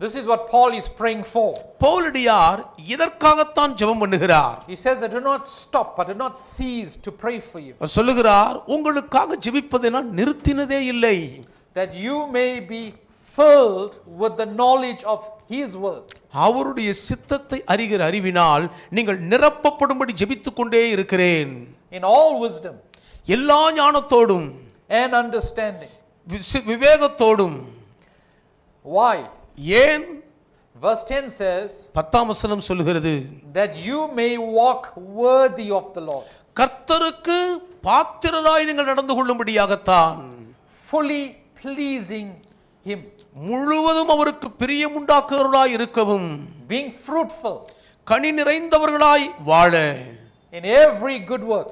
This is what Paul is praying for. பவுலடியார் இதற்காகத்தான் ஜெபம் பண்ணுகிறார். He says that do not stop, but do not cease to pray for you. சொல்லுகிறார், உங்களுக்காக ஜெபிப்பதை நான் நிறுத்தினதே இல்லை. That you may be filled with the knowledge of His will. அவருடைய சித்தத்தை அறிகிற அறிவினால் நீங்கள் நிரப்பப்படும்படி ஜெபித்துக் கொண்டே இருக்கிறேன். In all wisdom. எல்லா ஞானத்தோடும் and understanding. விவேகத்தோடும். Why? ஏன்? Verse 10 says, 10ஆம் வசனம் சொல்கிறது, that you may walk worthy of the Lord. கர்த்தருக்கு பாத்திரராய் நீங்கள் நடந்து கொள்ளும்படியாகத்தான். Fully pleasing Him. முழுவதும் அவருக்கு பிரியம் உண்டாக்குகிறவர்களாய் இருக்கவும். Being fruitful. கனி நிறைந்தவர்களாய் வாழ. In every good work.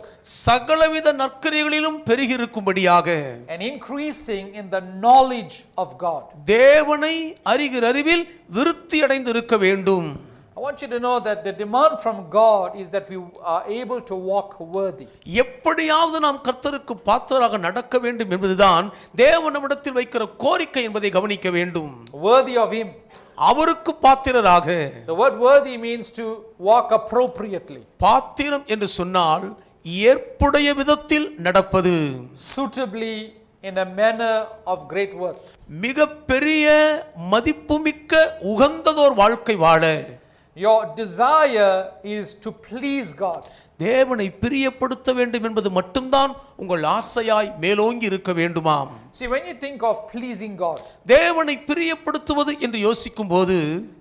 சகலவித நற்கிரியைகளிலும் பெருகி இருக்கும்படியாக. And increasing in the knowledge of God. தேவனை அறிகிற அறிவில் விருத்தி அடைந்து இருக்க வேண்டும். I want you to know that the demand from God is that we are able to walk worthy. எப்படியாவது நாம் கர்த்தருக்கு பாத்திரராக நடக்க வேண்டும் என்பதுதான் தேவன் நம்மிடத்தில் வைக்கிற கோரிக்கை என்பதை கவனிக்க வேண்டும். Worthy of Him. அவருக்கு பாத்திரராக. The word worthy means to walk appropriately. பாத்திரம் என்று சொன்னால் ஏற்புடைய விதத்தில் நடப்பது. Suitably in a manner of great worth. மிக பெரிய மதிப்புமிக்க உகந்ததோர் வாழ்க்கை வாழ. Your desire is to please God. தேவனை பிரியப்படுத்த வேண்டும் என்பது மட்டும்தான் உங்கள் ஆசையாய் மேலோங்கி இருக்க வேண்டுமாம். See, when you think of pleasing God, தேவனை பிரியப்படுத்துவது என்று யோசிக்கும் போது,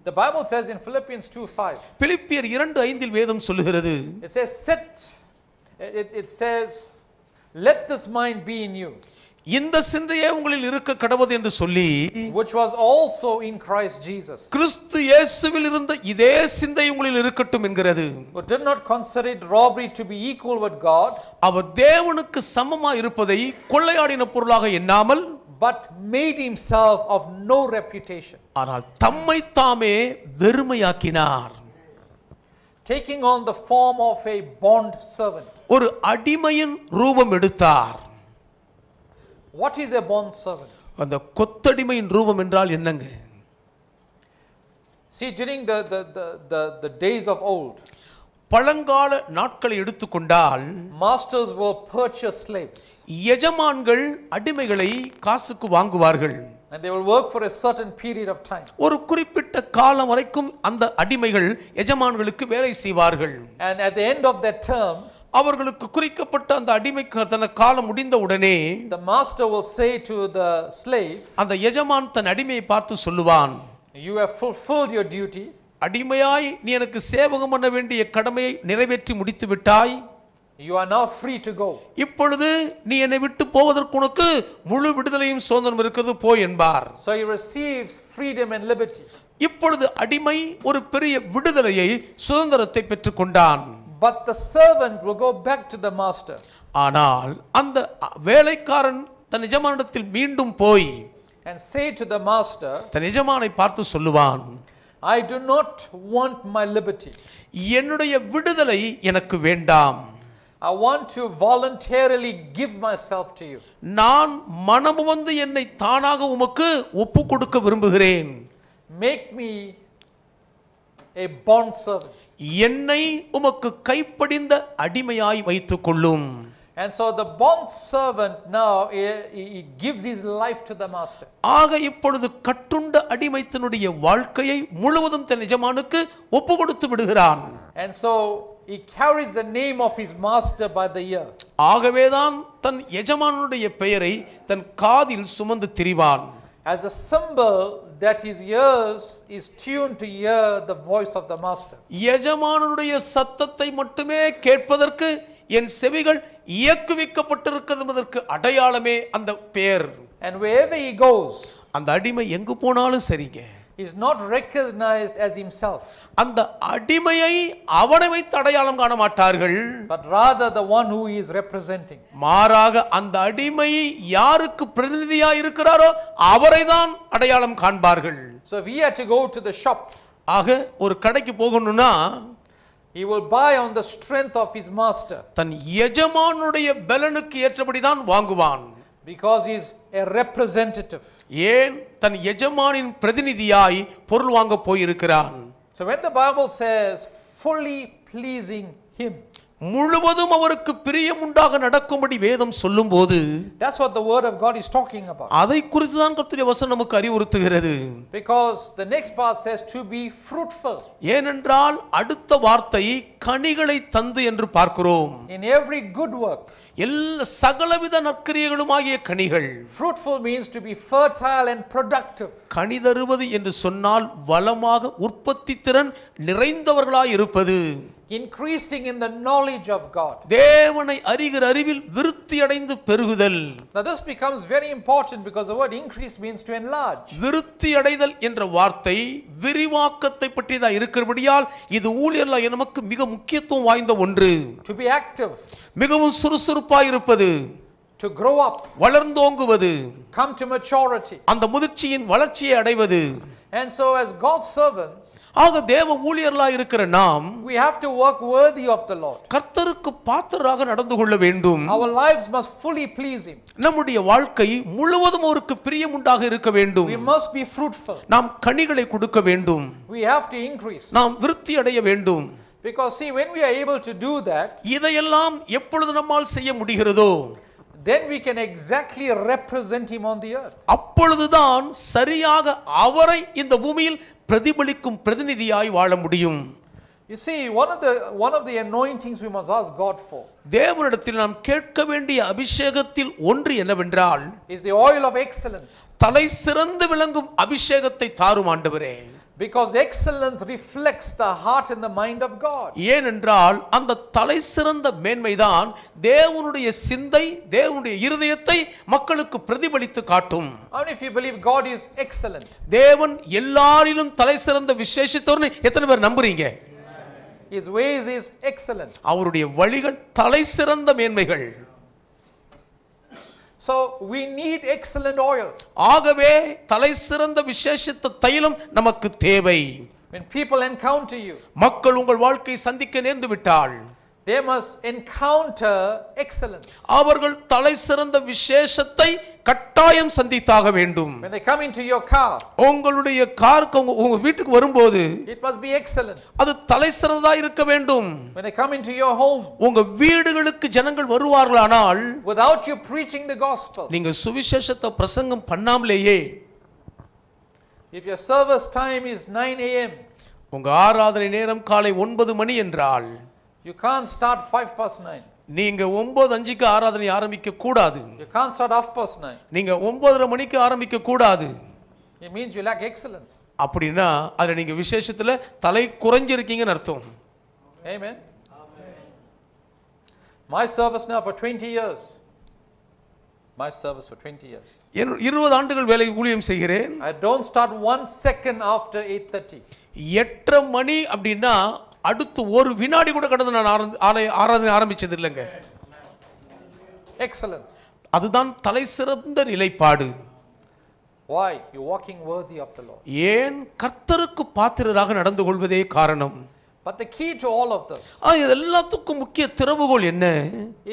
the Bible says in Philippians 2:5, பிலிப்பியர் 2:5 வேதம் சொல்லுகிறது, it says let this mind be in you, இந்த சிந்தையே உங்களில் இருக்க கடவுது என்று சொல்லி, which was also in Christ Jesus, கிறிஸ்து இயேசுவில் இருந்த இதே சிந்தை உங்களில் இருக்கட்டும் என்கிறது. who did not consider it robbery to be equal with God, அவர் தேவனுக்கு சமமாய் இருப்பதை கொள்ளையாடின பொருளாக எண்ணாமல், but made himself of no reputation, ஆனால் தம்மை தாமே வெறுமையாக்கினார். taking on the form of a bond servant. ஒரு அடிமையின் ரூபம் எடுத்தார். What is a bond servant? அந்த கொத்தடிமையின் ரூபம் என்றால் என்னங்க? See, during the days of old, பழங்கால நாட்களை எடுத்துக்கொண்டால், masters will purchase slaves. எஜமான்கள் அடிமைகளை காசுக்கு வாங்குவார்கள். And they will work for a certain period of time. ஒரு குறிப்பிட்ட காலம் வரைக்கும் அந்த அடிமைகள் எஜமான்களுக்கு வேலை செய்வார்கள். And at the end of that term, அவர்களுக்கு குறிக்கப்பட்ட அந்த அடிமைக்கு தன காலம் முடிந்த உடனே, the master will say to the slave, அந்த எஜமான் தன் அடிமையை பார்த்து சொல்லுவான், you have fulfilled your duty. அடிமையாய் நீ எனக்கு சேவகம் பண்ண வேண்டிய கடமையை நிறைவேற்றி முடித்து விட்டாய். You are now free to go. இப்பொழுது நீ என்னை விட்டு போவதற்கு உனக்கு முழு விடுதலையும் சுதந்திரம் இருக்கிறது, போய் என்பார். So he receives freedom and liberty. இப்பொழுது அடிமை ஒரு பெரிய விடுதலையை, சுதந்திரத்தை பெற்றுக்கொண்டான். but the servant will go back to the master. ஆனால் அந்த வேலைக்காரன் தன் எஜமானிடத்தில் மீண்டும் போய் And say to the master, தன் எஜமானை பார்த்து சொல்லுவான், I do not want my liberty. என்னுடைய விடுதலை எனக்கு வேண்டாம். I want to voluntarily give myself to you. நான் மனமுவந்து என்னை தானாக உமக்கு ஒப்பு கொடுக்க விரும்புகிறேன். Make me a bond servant. என்னை உமக்கு கைப்படிந்த அடிமையாய் வைத்துக் கொள்ளும். And so the bond servant now he gives his life to the master. ஆக இப்பொழுது கட்டுண்ட அடிமைத்தனுடைய வாழ்க்கையை முழுவதும் தன் எஜமானுக்கு ஒப்பு கொடுத்து விடுகிறான். And so he carries the name of his master by the ear. ஆகவேதான் தன் எஜமானுடைய பெயரை தன் காதில் சுமந்து திரிவான். As a symbol that his ears is tuned to hear the voice of the master. எஜமானுடைய சத்தத்தை மட்டுமே கேட்பதற்கு என் செவிகள் இயக்குவிக்கப்பட்டிருக்கிறது என்பதற்கு அடையாளமே அந்த பெயர். And wherever he goes, அந்த அடிமை எங்கு போனாலும் சரிங்க, he is not recognized as himself, அந்த அடிமையை அவனை வைத்து அடையாளம் காண மாட்டார்கள், but rather the one who he is representing. மாறாக அந்த அடிமை யாருக்கு பிரதிநிதியாக இருக்கிறாரோ அவரை தான் அடையாளம் காண்பார்கள். So if he had to go to the shop, ஆக ஒரு கடைக்கு போகணும்னா he will buy on the strength of his master, தன் எஜமானுடைய பலனுக்கு ஏற்றபடி தான் வாங்குவான். because he is a representative. ஏன் தன் எஜமானின் பிரதிநிதியாய் பொருள் வாங்க போயிருக்கிறான். So when the Bible says fully pleasing him, முழுவதும் அவருக்கு பிரியம் உண்டாக நடக்கும்படி வேதம் சொல்லும்போது that's what the word of God is talking about. அதை குறித்து தான் கர்த்தருடைய வசனம் நமக்கு அறிவுறுத்துகிறது. Because the next part says to be fruitful. ஏனென்றால் அடுத்த வார்த்தை கனிகளை தந்து என்று பார்க்கிறோம். In every good work. எல்லா சகலவித நற்கிரியைகளும் ஆகிய கனிகள். Fruitful means to be fertile and productive. கனி தருவது என்று சொன்னால் வளமாக உற்பத்தி திறன் நிறைந்தவர்களாய் இருப்பது. Increasing in the knowledge of God. தேவனை அறிகிற அறிவில் விருத்தி அடைந்து பெருகுதல். Now this becomes very important because the word increase means to enlarge. விருத்தி அடைதல் என்ற வார்த்தை விரிவாக்கத்தை பற்றியதா இருக்கிறபடியால் இது ஊழியர்களாகிய நமக்கு மிக முக்கியத்துவம் வாய்ந்த ஒன்று. To be active. மிகவும் சுறுசுறுப்பாய் இருப்பது. To grow up. வளர்ந்தோங்குவது. Come to maturity. அந்த முதிர்ச்சியின் வளர்ச்சியை அடைவது. And so as God's servants, ஆக தேவ ஊழியர்களாய் இருக்கிற நாம் we have to work worthy of the Lord. கர்த்தருக்கு பாத்திரராக நடந்து கொள்ள வேண்டும். Our lives must fully please him. நம்முடைய வாழ்க்கை முழுவதும் அவருக்கு பிரியம் உண்டாக இருக்க வேண்டும். We must be fruitful. நாம் கனிகளை கொடுக்க வேண்டும். We have to increase. நாம் விருத்தி அடைய வேண்டும். Because see, when we are able to do that, இதையெல்லாம் எப்பொழுது நம்மால் செய்ய முடிகிறதோ then we can exactly represent him on the earth. அப்பொழுதுதான் சரியாக அவரை இந்த பூமியில் பிரதிபலிக்கும் பிரதிநிதியாய் வாழ முடியும். You see, one of the anointings we must ask God for தேவனிடத்தில் நாம் கேட்க வேண்டிய அபிஷேகத்தில் ஒன்று என்னவென்றால் is the oil of excellence. தலை சிறந்து விளங்கும் அபிஷேகத்தை தாரும் ஆண்டவரே. Because excellence reflects the heart and the mind of God. ஏனென்றால் அந்த தலை சிறந்த மேன்மைதான் தேவனுடைய சிந்தை, தேவனுடைய இருதயத்தை மக்களுக்கு பிரதிபலித்து காட்டும். How many of you believe God is excellent? தேவன் எல்லாரிலும் தலை சிறந்த விசேஷித்தவர்னு எத்தனை பேர் நம்புறீங்க? His ways is excellent. அவருடைய வழிகள் தலை சிறந்த மேன்மைகள். So we need excellent oil. ஆகவே தலை சிறந்த விசேஷித்த தைலம் நமக்கு தேவை. When people encounter you, மக்கள் உங்கள் வாழ்க்கையை சந்திக்க நேர்ந்து விட்டால் they must encounter excellence. அவர்கள் தலை சிறந்த விசேஷத்தை கட்டாயம் சந்தித்தாக வேண்டும். When they come into your car, உங்களுடைய காருக்கு உங்க வீட்டுக்கு வரும்போது it must be excellent. அது தலை சிறந்ததா இருக்க வேண்டும். When they come into your home, உங்க வீடுகளுக்கு ஜனங்கள் வருவார்களானால் without you preaching the gospel, நீங்க சுவிசேஷத்தை பிரசங்கம் பண்ணாமலேயே, if your service time is 9 a.m., உங்க ஆராதனை நேரம் காலை 9 மணி என்றால் you can't start 9:05. நீங்க 9:05க்கு ஆராதனை ஆரம்பிக்க கூடாது. You can't start 9:30. நீங்க 9:30 மணிக்கு ஆரம்பிக்க கூடாது. It means you lack excellence. அப்படினா அதுல நீங்க விசேஷத்துல தலை குறைஞ்சிருக்கீங்கன்னு அர்த்தம். Amen. My service now for 20 years. My service for 20 years. 20 ஆண்டுகள் வேலை ஊழியம் செய்கிறேன். I don't start 1 second after 8:30. 8:30 மணி அப்படினா அடுத்து ஒரு வினாடி கூட கடந்து நான் ஆராதனை ஆரம்பிச்சது இல்லைங்க. Excellence. அதுதான் தலை சிறந்த நிலைப்பாடு. Why? You walking worthy of the Lord. ஏன் கர்த்தருக்கு பாத்திரராக நடந்து கொள்வதே காரணம். But the key to all of this இது எல்லாத்துக்கும் முக்கிய திறவுகோல் என்ன?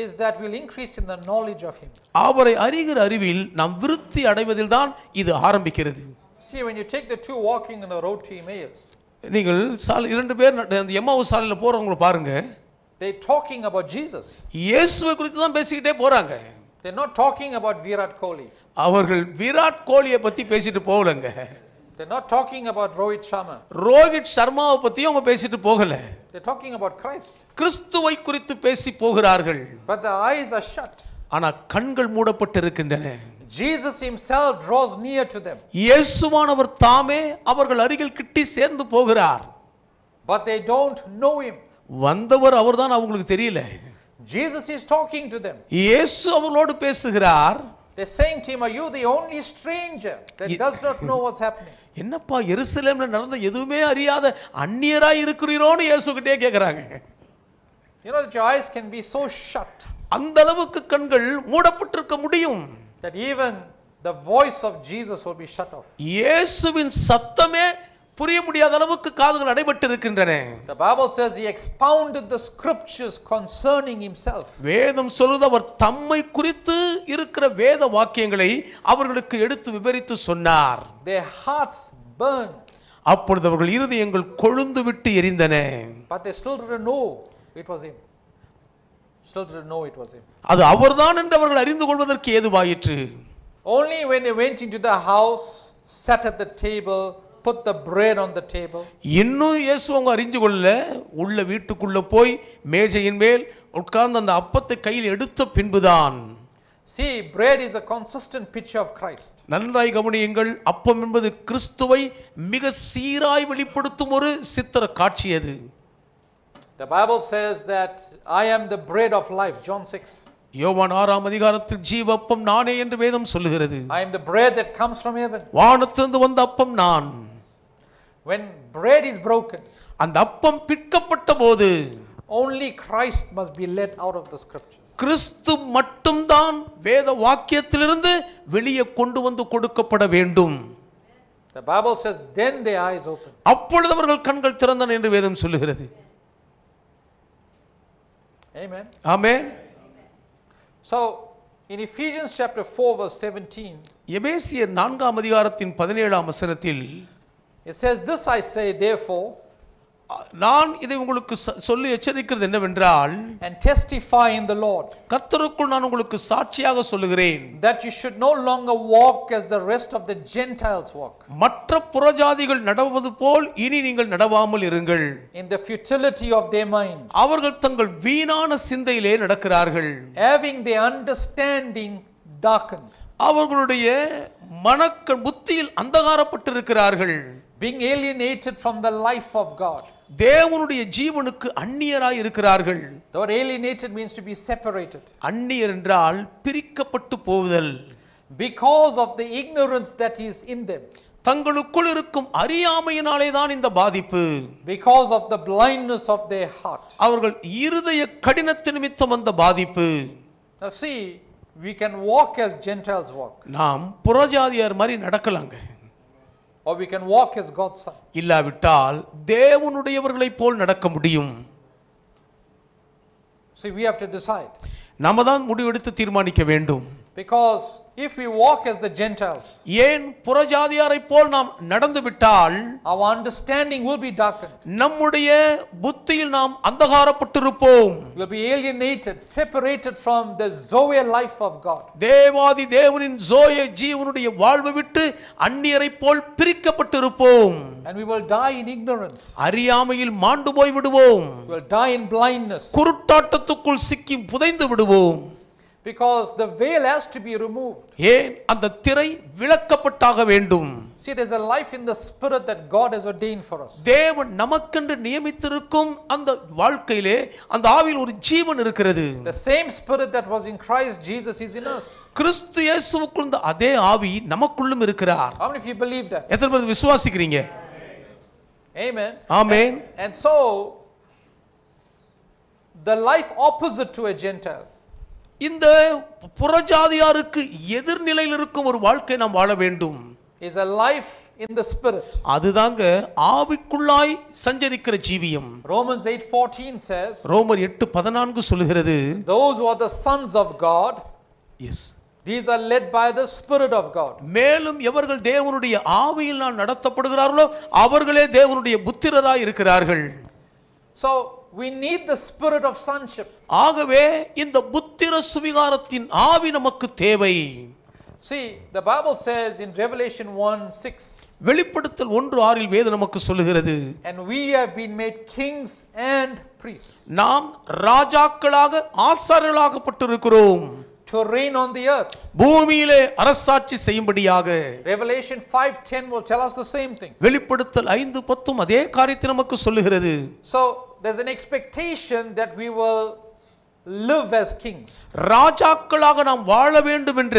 is that we'll increase in the knowledge of Him. அவரை அறிகிற அறிவில் நாம் விருத்தி அடைவதில் தான் இது ஆரம்பிக்கிறது. See, when you take the two walking on the road to Emmaus, நீங்கள் இரண்டு பேர் அந்த எம்மாவு சாலையில் போறவங்களை பாருங்க. they're talking about Jesus. இயேசுவை குறித்து தான் பேசிக்கிட்டே போறாங்க. They're not talking about Virat Kohli. அவர்கள் விராட் கோலியை பத்தி பேசிட்டு போகலங்க. They're not talking about Rohit Sharma. Rohit சர்மாவை பத்தியும் அவங்க பேசிட்டு போகல. They're talking about Christ. கிறிஸ்துவை குறித்து பேசி போகிறார்கள். But the eyes are shut. ஆனா கண்கள் மூடப்பட்டிருக்கின்றன. Jesus himself draws near to them. இயேசுவானவர் தாமே அவர்கள் அருகில் கிட்டி சேர்ந்து போகிறார். But they don't know him. வந்தவர் அவர்தான் அவங்களுக்கு தெரியல. Jesus is talking to them. இயேசு அவர்களோடு பேசுகிறார். They're saying to him, are you the only stranger that does not know what's happening? என்னப்பா எருசலேம்ல நடந்த எதுவுமே அறியாத அந்நியராய் இருக்கிறீரோன்னு இயேசுகிட்டே கேக்குறாங்க. You know that your eyes can be so shut. அந்த அளவுக்கு கண்கள் மூடப்பட்டிருக்க முடியும். That even the voice of Jesus will be shut off. இயேசுவின் சத்தமே புரிய முடியாத அளவுக்கு காதுகள் அடைபட்டு இருக்கின்றன. The Bible says he expounded the scriptures concerning himself. வேதம் சொல்லுது அவர் தம்மை குறித்து இருக்கிற வேத வாக்கியங்களை அவர்களுக்கு எடுத்து விவரித்து சொன்னார். Their hearts burned. அப்பொழுது அவர்கள் இருதயங்கள் கொழுந்து விட்டு எரிந்தன. But they still didn't know it was him. Still didn't know it was him. அது அவர்தான் என்று அவர்கள் அறிந்து கொள்வதற்கு ஏதுவாயிற்று. Only when they went into the house, sat at the table, put the bread on the table. இன்னும் இயேசு அவங்க அறிந்து கொள்ள உள்ள வீட்டுக்குள்ள போய் மேஜையின் மேல் உட்கார்ந்து அந்த அப்பத்தை கையில் எடுத்த பின்புதான். See, bread is a consistent picture of Christ. நன்றாய் கவனியுங்கள், அப்பம் என்பது கிறிஸ்துவை மிக சீராய் வெளிப்படுத்தும் ஒரு சித்திர காட்சி அது. The Bible says that I am the bread of life, John 6. யோவான் 6ஆம் அதிகாரத்தில் ஜீவப்பம் நானே என்று வேதம் சொல்லுகிறது. I am the bread that comes from heaven. வானத்திலிருந்து வந்த அப்பம் நான். When bread is broken, அந்த அப்பம் பிற்கப்பட்ட போது only Christ must be let out of the scriptures. கிறிஸ்து மட்டும்தான் வேத வாக்கியத்திலிருந்து வெளியே கொண்டு வந்து கொடுக்கப்பட வேண்டும். The Bible says then their eyes open. அப்பொழுது அவர்கள் கண்கள் திறந்தன என்று வேதம் சொல்லுகிறது. Amen. Amen. So in Ephesians chapter 4 verse 17, எபேசியர் 4ஆம் அதிகாரத்தின் 17ஆம் வசனத்தில் it says, this I say therefore, நான் இதை உங்களுக்கு சொல்லி எச்சரிக்கிறது என்னவென்றால், and testify in the Lord, கர்த்தருக்குள் நான் உங்களுக்கு சாட்சியாக சொல்லுகிறேன், that you should no longer walk as the rest of the Gentiles walk, மற்ற புறஜாதிகள் நடவது போல் இனி நீங்கள் நடவாமல் இருங்கள், in the futility of their mind, அவர்கள் தங்கள் வீணான சிந்தையிலே நடக்கிறார்கள், having their understanding darkened, அவர்களுடைய புத்தியில் அந்தகாரப்பட்டிருக்கிறார்கள், being alienated from the life of God. தேவனுடைய ஜீவனுக்கு அந்நியராய் இருக்கிறார்கள். The word alienated means to be separated. அந்நியர் என்றால் பிரிக்கப்பட்டு போதல். Because of the ignorance that is in them. தங்களுக்குள் இருக்கும் அறியாமையினாலே தான் இந்த பாதிப்பு. Because of the blindness of their heart. அவர்கள் இருதய கடினத்தின் நிமித்தம் அந்த பாதிப்பு. Now see, we can walk as Gentiles walk. நாம் புறஜாதியார் மாதிரி நடக்கலாங்க. Or we can walk as God's son. இல்லாவிட்டால் தேவனுடையவர்களைப் போல் நடக்க முடியும். See, we have to decide. நாம தான் முடிவெடுத்து தீர்மானிக்க வேண்டும். Because if we walk as the Gentiles, ஏன் புறஜாதியாரைப் போல் நாம் நடந்து விட்டால் our understanding will be darkened. நம்முடைய புத்தியில் நாம் அந்தகாரப்பட்டிருப்போம். We'll be alienated, separated from the Zoe life of God. தேவாதி தேவனின் ஜோய ஜீவனுடைய வாழ்வை விட்டு அந்நியரைப் போல் பிரிக்கப்பட்டிருப்போம். And we will die in ignorance. அறியாமையில் மாண்டு போய் விடுவோம். We will die in blindness. குருட்டாட்டத்துக்குள் சிக்கி புதைந்து விடுவோம். Because the veil has to be removed. ஏன் அந்த திரை விலக்கப்பட்டாக வேண்டும். See, there's a life in the spirit that God has ordained for us. தேவன் நமக்கென்று நியமித்திருக்கும் அந்த வாழ்க்கையிலே அந்த ஆவியில் ஒரு ஜீவன் இருக்கிறது. The same spirit that was in Christ Jesus is in us. கிறிஸ்து இயேசுவுக்குள் இந்த அதே ஆவி நமக்குள்ளும் இருக்கிறார். How many of you believe that? எத்தனை பேர் விசுவாசிக்கிறீங்க? Amen. Amen. And so the life opposite to a Gentile. இந்த புறஜாதியாருக்கு எதிர்நிலையில் இருக்கும் ஒரு வாழ்க்கை நாம் வாழ வேண்டும். Is a life in the spirit. அதுதாங்க ஆவிக்குள்ளாய் சஞ்சரிக்கிற ஜீவியம். Romans 8:14 says, ரோமர் 8:14 சொல்கிறது, those who are the sons of God, yes, these are led by the Spirit of God. மேலும் எவர்கள் தேவனுடைய ஆவியினால் நடத்தப்படுகிறார்களோ அவர்களே தேவனுடைய புத்திரராய் இருக்கிறார்கள். So we need the spirit of sonship. ஆகவே இந்த புத்திர சுவிகாரத்தின் ஆவி நமக்கு தேவை. See, the Bible says in Revelation 1:6, வெளிப்படுத்தல் 1:6 வேதம் நமக்கு சொல்லுகிறது, and we have been made kings and priests. நாம் ராஜாக்களாக ஆசாரியர்களாகப்பட்டிருக்கிறோம், to reign on the earth. பூமியிலே அரசாட்சி செய்யும்படியாக. Revelation 5:10 will tell us the same thing. வெளிப்படுத்தல் 5:10 அதே காரியத்தை நமக்கு சொல்லுகிறது. So there's an expectation that we will live as kings. ராஜாக்களாக நாம் வாழ வேண்டும் என்ற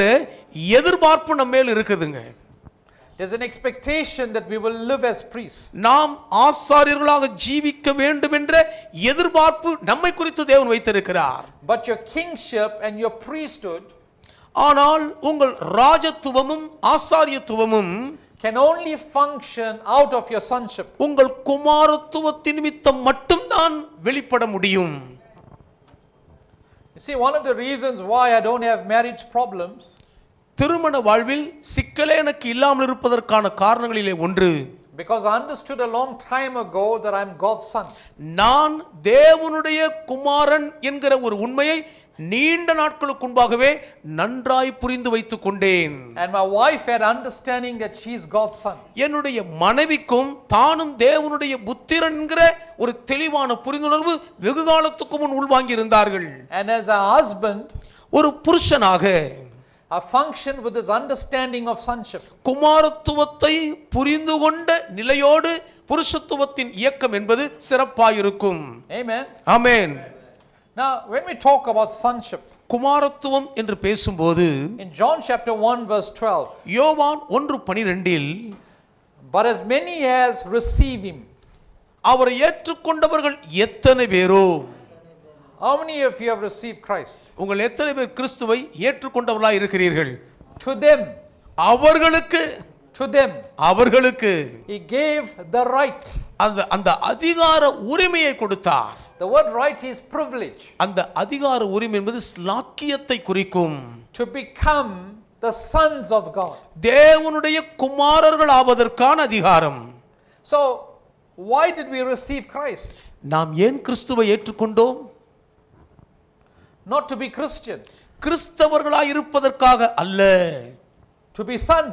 எதிர்பார்ப்பு நம்ம மேல் இருக்குதுங்க. There's an expectation that we will live as priests. நாம் ஆசாரியர்களாக ஜீவிக்க வேண்டும் என்ற எதிர்பார்ப்பு நம்மை குறித்து தேவன் வைத்திருக்கிறார். But your kingship and your priesthood, ஆனால் உங்கள் ராஜத்துவமும் ஆசாரியத்துவமும் can only function out of your sonship. உங்கள் குமாரத்துவத்தின் நிமித்தம் மட்டும்தான் வெளிப்பட முடியும். You see, one of the reasons why I don't have marriage problems, திருமண வாழ்வில் சிக்கலே எனக்கு இல்லாமல் இருப்பதற்கான காரணங்களிலே ஒன்று, because I understood a long time ago that I'm God's son. நான் தேவனுடைய குமாரன் என்கிற ஒரு உண்மையை நீண்ட நாட்களுக்கு முன்பாகவே நன்றாய் புரிந்து வைத்துக் கொண்டேன். And my wife had understanding that she is God's son. என்னுடைய மனைவிக்கும் தானும் தேவனுடைய புத்திரன் என்கிற ஒரு தெளிவான புரிந்துணர்வு வெகு காலத்துக்கு முன் உள்வாங்கி இருந்தார்கள். And as a husband, ஒரு புருஷனாக I function with this understanding of sonship. குமாரத்துவத்தை புரிந்து கொண்ட நிலையோடு புருஷத்துவத்தின் இயக்கம் என்பது சிறப்பாயிருக்கும். Amen. Amen. Now, when we talk about sonship, குமாரத்துவம் என்று பேசும்போது in John chapter 1 verse 12, யோவான் 1:12 but as many as receive him. அவரை ஏற்றுக்கொண்டவர்கள் எத்தனை பேரோ? How many of you have received Christ? உங்கள் எத்தனை பேர் கிறிஸ்துவை ஏற்றுக்கொண்டவர்களாய் இருக்கிறீர்கள்? To them, அவர்களுக்கு he gave the right. அந்த அதிகார உரிமையை கொடுத்தார். The word right is privilege. அந்த அதிகார உரிமை என்பது ஸ்லாக்கியத்தை குறிக்கும். To become the sons of God. தேவனுடைய குமாரர்கள் ஆவதற்கான அதிகாரம். So, why did we receive Christ? நாம் ஏன் கிறிஸ்துவை ஏற்றுக்கொண்டோம்? Not to be Christian. கிறிஸ்தவர்களாய் இருப்பதற்காக அல்ல. To be son.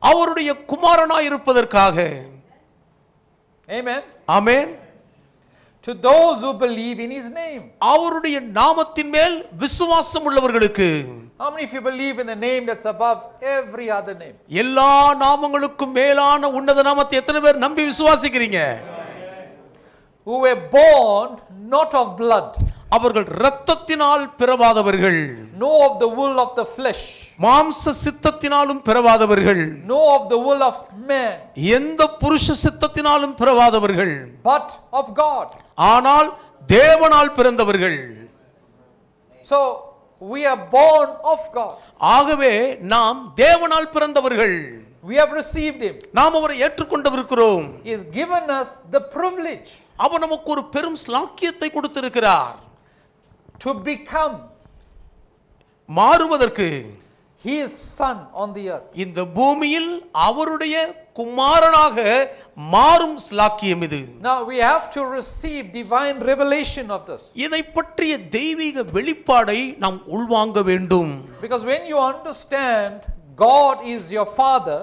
அவருடைய குமாரனாய் இருப்பதற்காக. Amen. Amen. To those who believe in his name. அவருடைய நாமத்தின் மேல் விசுவாசம் உள்ளவர்களுக்கு. How many of you believe in the name that's above every other name? எல்லா நாமங்களுக்கும் மேலான உன்னத நாமத்தை எத்தனை பேர் நம்பி விசுவாசிக்கிறீங்க? Who were born not of blood. அவர்கள் இரத்தத்தினால் பிறவாதவர்கள். No of the wool of the flesh. மாம்ச சித்தத்தினாலும் பிறவாதவர்கள். No of the wool of man. எந்த புருஷ சித்தத்தினாலும் பிறவாதவர்கள். But of God. ஆனால் தேவனால் பிறந்தவர்கள். So we are born of God. ஆகவே நாம் தேவனால் பிறந்தவர்கள். We have received him. நாம் அவரை ஏற்றுக்கொண்டிருக்கிறோம். He has given us the privilege. அவர் நமக்கு ஒரு பெரும் ஸ்லாக்கியத்தை கொடுத்திருக்கிறார். To become மாறுவதற்கு his son on the earth. இந்த பூமியில் அவருடைய குமாரனாக மாறும் ஸ்லாக்கியம் இது. Now we have to receive divine revelation of this. இதை பற்றிய தெய்வீக வெளிப்பாடை நாம் உள்வாங்க வேண்டும். Because when you understand God is your father,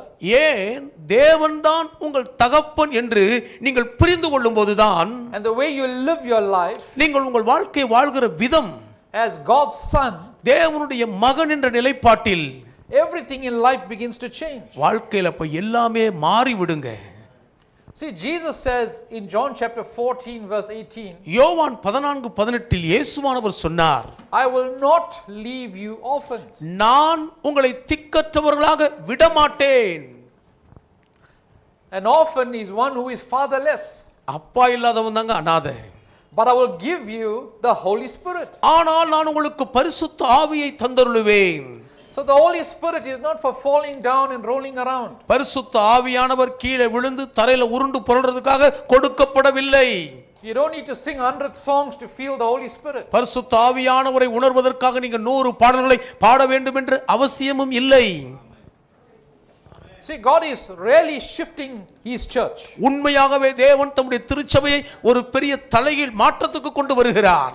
ஏன் தேவன்தான் உங்கள் தகப்பன் என்று நீங்கள் புரிந்து கொள்ளும்போதுதான் and the way you live your life நீங்கள் உங்கள் வாழ்க்கை வாழ்கிற விதம் as God's son, தேவனுடைய மகன் என்ற நிலைப்பாட்டில் everything in life begins to change. வாழ்க்கையில அப்ப எல்லாமே மாறி விடுங்க. See, Jesus says in John chapter 14 verse 18, யோவான் 14:18 இயேசுவானவர் சொன்னார், I will not leave you orphans. நான் உங்களை திக்கற்றவர்களாக விடமாட்டேன். An orphan is one who is fatherless. அப்பா இல்லாதவன் தாங்க அனாதை. but I will give you the Holy Spirit. ஆனால் நான் உங்களுக்கு பரிசுத்த ஆவியை தந்தருளுவேன். So the Holy Spirit is not for falling down and rolling around. பரிசுத்த ஆவியானவர் கீழே விழுந்து தரையில உருண்டு புரள்றதுக்காக கொடுக்கப்படவில்லை. You don't need to sing 100 songs to feel the Holy Spirit. பரிசுத்த ஆவியானவரை உணர்வதற்காக நீங்க 100 பாடல்களை பாட வேண்டும் என்று அவசியமும் இல்லை. See, God is really shifting His church. உண்மையாகவே தேவன் தம்முடைய திருச்சபையை ஒரு பெரிய தலைகீழ் மாற்றத்துக்கு கொண்டு வருகிறார்.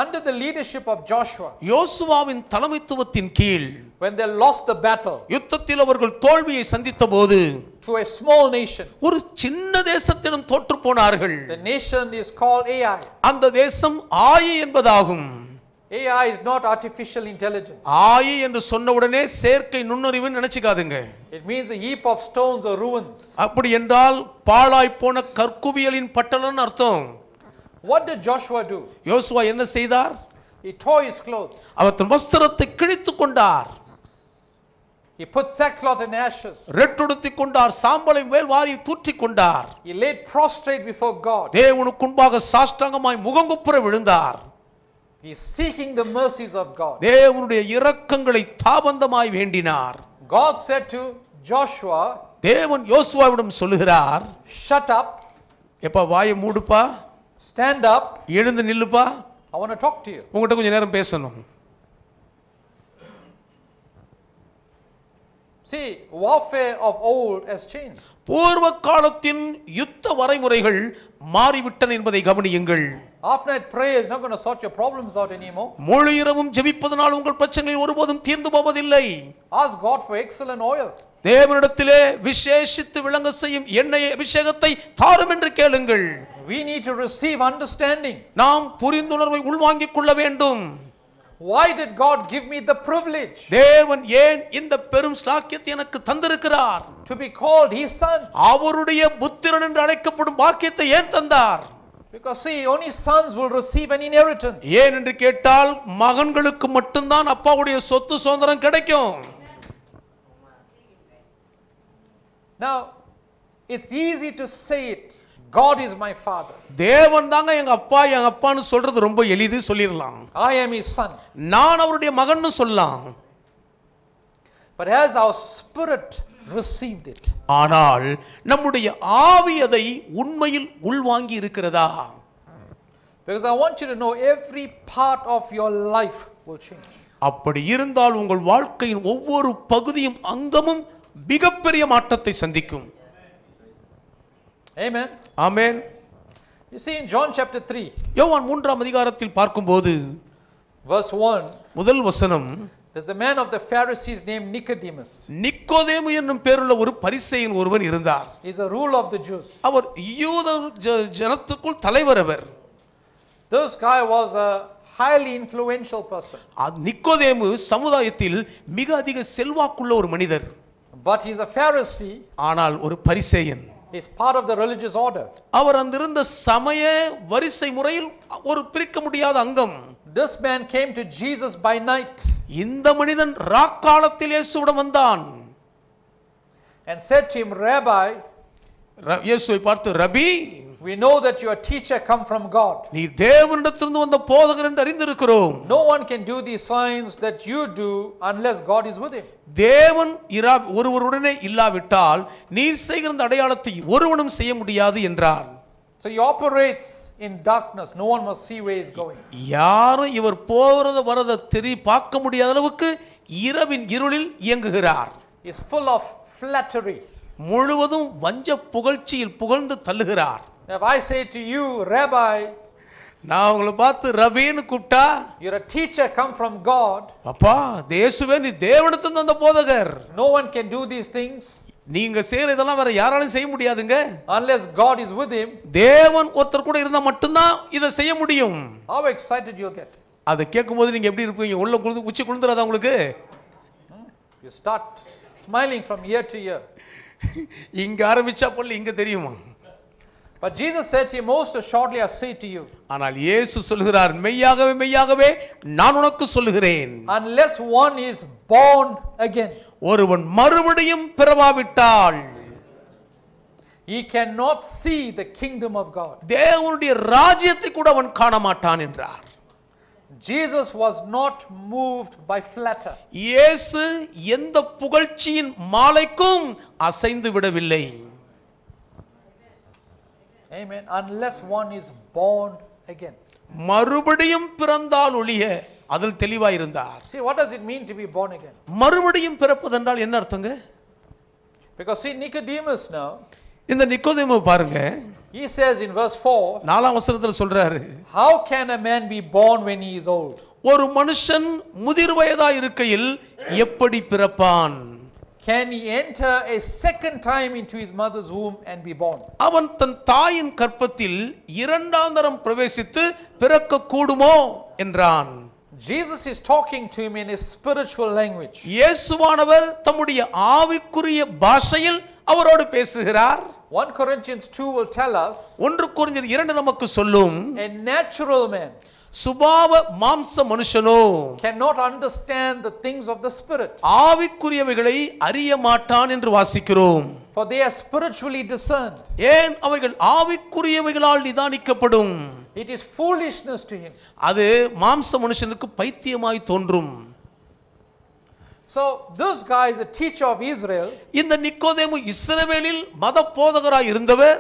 Under the leadership of Joshua, யோசுவாவின் தலைமைத்துவத்தின் கீழ் when they lost the battle யுத்தத்தில் அவர்கள் தோல்வியை சந்தித்தபோது to a small nation, ஒரு சின்ன தேசத்திடம் தோற்று போனார்கள். the nation is called Ai. அந்த தேசம் ஆயி என்பதாகும். Ai is not artificial intelligence. ஆயி என்று சொன்ன உடனே செயற்கை நுண்ணறிவுன்னு நினைச்சுக்காதுங்க. It means a heap of stones or ruins. அப்படி என்றால் பாழாய் போன கற்குவியலின் பட்டணம்னு அர்த்தம். What did Joshua do? யோசுவா என்ன செய்தார்? He tore his clothes. அவர் தன் வஸ்திரத்தை கிழித்துக் கொண்டார். He put sackcloth and ashes. ரெட்டுடுத்திக் கொண்டார், சாம்பலை மேல் வாரி தூற்றிக் கொண்டார். He laid prostrate before God. தேவனுக்கு முன்பாக சாஷ்டாங்கமாய் முகங்குப்புற விழுந்தார். He is seeking the mercies of God. தேவனுடைய இரக்கங்களை தாபந்தமாய் வேண்டினார். God said to Joshua, தேவன் யோசுவாவிடம் சொல்லுகிறார், shut up, எப்பா வாயை மூடுப்பா, stand up, எழுந்து நில்லுப்பா, I want to talk to you. உங்ககிட்ட கொஞ்ச நேரம் பேசணும். See, warfare of old has changed. பூர்வ காலத்தின் யுத்த வரைமுறைகள் மாறிவிட்டன என்பதை கவனியுங்கள். Half night prayer is not going to sort your problems out anymore. முழு இரவும் ஜெபிப்பதனால் உங்கள் பிரச்சனைகள் ஒருபோதும் தீர்ந்து போவதில்லை. Ask God for excellent oil. தேவனிடத்திலே விசேஷித்து விளங்க செய்யும் எண்ணெய் அபிஷேகத்தை தாரும் என்று கேளுங்கள். We need to receive understanding. நாம் புரிந்துணர்வை உள்வாங்கிக் கொள்ள வேண்டும். Why did God give me the privilege தேவன் ஏன் இந்த பெரும் ஸ்லாக்கியத்தை எனக்கு தந்திருக்கிறார்? to be called His son? அவருடைய புத்திரன் என்று அழைக்கப்படும் பாக்கியத்தை ஏன் தந்தார்? Because see, only sons will receive an inheritance. ஏன் என்று கேட்டால் மகன்களுக்கு மட்டும்தான் அப்பாவுடைய சொத்து சுதந்திரம் கிடைக்கும். Now, it's easy to say it. God is my father. தேவன் தாங்க எங்க அப்பான்னு சொல்றது ரொம்ப எளிது, சொல்லிரலாம். I am His son. நான் அவருடைய மகன்னு சொல்லலாம். But has our spirit received it? ஆனால் நம்முடைய ஆவி அதை உண்மையில் உள்வாங்கி இருக்கிறதா? Because I want you to know every part of your life will change. அப்படி இருந்தால் உங்கள் வாழ்க்கையின் ஒவ்வொரு பகுதியும் அங்கமும் மிகப்பெரிய மாற்றத்தை சந்திக்கும். Amen. Amen. You see in John chapter 3, யோவான் 3ஆம் அதிகாரத்தில் பார்க்கும்போது verse 1, முதல் வசனம், there's a man of the Pharisees named Nicodemus. நிக்கோதேமு என்னும் பேருள்ள ஒரு பரிசேயன் ஒருவன் இருந்தார். He's a ruler of the Jews. அவர் யூத ஜனத்துக்குள் தலைவர். அவர் This guy was a highly influential person. நிக்கோதேமு சமுதாயத்தில் மிக அதிக செல்வாக்குள்ள ஒரு மனிதர். But he's a Pharisee. ஆனால் ஒரு பரிசேயன். He's part of the religious order. அவர் அங்கிருந்த சமய வரிசை முறையில் ஒரு பிரிக்க முடியாத அங்கம். This man came to Jesus by night இந்த மனிதன் ராக்காலத்தில் இயேசுவிடம் வந்தான். and said to him, Rabbi, இயேசுவை பார்த்து, ரபி, we know that you are a teacher come from God. நீ தேவனிடத்திலிருந்து வந்த போதகர் என்று அறிந்திருக்கிறோம். No one can do these signs that you do unless God is with him. தேவன் ஒருவருடனே இல்லாவிட்டால் நீர் செய்கிற இந்த அடையாளத்தை ஒருவனும் செய்ய முடியாது என்றார். So he operates in darkness. No one must see where he's going. யாரும் இவர் போறத வரத பார்க்க முடியாத அளவுக்கு இரவின் இருளில் இயங்குகிறார். He's full of flattery. முழுவதும் வஞ்ச புகழ்ச்சியில் புகழ்ந்து தள்ளுகிறார். If I say to you, Rabbi, நான் உங்களை பார்த்து ரபின்னு கூப்பிட்டா, you're a teacher come from God. அப்பா தேசுவே நீ தேவனிடத்திலிருந்து வந்த போதகர். No one can do these things நீங்க செய்யற இதெல்லாம் வேற யாராலும் செய்ய முடியாதுங்க. unless God is with him. தேவன் ஒருத்தர் கூட இருந்தா மட்டும்தான் இதை செய்ய முடியும். How excited you'll get. அதை கேட்கும்போது நீங்க எப்படி இருப்பீங்க? உள்ள உச்சி குளிர்ந்துறாதா உங்களுக்கு? You start smiling from ear to ear. இங்க ஆரம்பிச்சா போல இங்க தெரியுமா? But Jesus said to him, most assuredly I say to you, ஆனால் இயேசு சொல்கிறார், மெய்யாகவே மெய்யாகவே நான் உனக்கு சொல்லுகிறேன், unless one is born again, ஒருவன் மறுபடியும் பிறவாவிட்டால், he cannot see the kingdom of God. தேவனுடைய ராஜ்யத்தை கூட அவன் காண மாட்டான் என்றார். Jesus was not moved by flatter. இயேசு எந்த புகழ்ச்சியின் மாலைக்கும் அசைந்து விடவில்லை. Amen. Unless one is born again. மறுபடியும் பிறந்தால் ஒழிய அதில் தெளிவாய் இருந்தார். See, what does it mean to be born again? மறுபடியும் பிறப்பது என்றால் என்ன அர்த்தங்க? Because see Nicodemus now, இந்த நிக்கோதேமு பாருங்க, he says in verse 4, 4ஆம் வசனத்தில் சொல்றாரு, how can a man be born when he is old? ஒரு மனுஷன் முதிர் வயதாய் இருக்கையில் எப்படி பிறப்பான்? Can he enter a second time into his mother's womb and be born? அவன் தன் தாயின் கற்பத்தில் இரண்டாம் தரம் பிரவேசித்து பிறக்க கூடுமோ என்றான். Jesus is talking to him in a spiritual language. இயேசுவானவர் தம்முடைய ஆவிக்குரிய பாஷையில் அவரோடு பேசுகிறார். 1 Corinthians 2 will tell us 1 கொரிந்தியர் 2 நமக்கு சொல்லும், a natural man சுபாவ மாம்ச மனுஷனோ cannot understand the things of the spirit, ஆவிக்குரியவைகளை அறிய மாட்டான் என்று வாசிக்கிறோம். for they are spiritually discerned. ஏன் அவைகள் ஆவிக்குரியவைகளால் நிதானிக்கப்படும். It is foolishness to him. அது மாம்ச மனுஷனுக்கு பைத்தியமாய் தோன்றும். So this guy is a teacher of Israel, இந்த நிக்கோதேமு இஸ்ரவேலில் மத போதகராய் இருந்தவர்.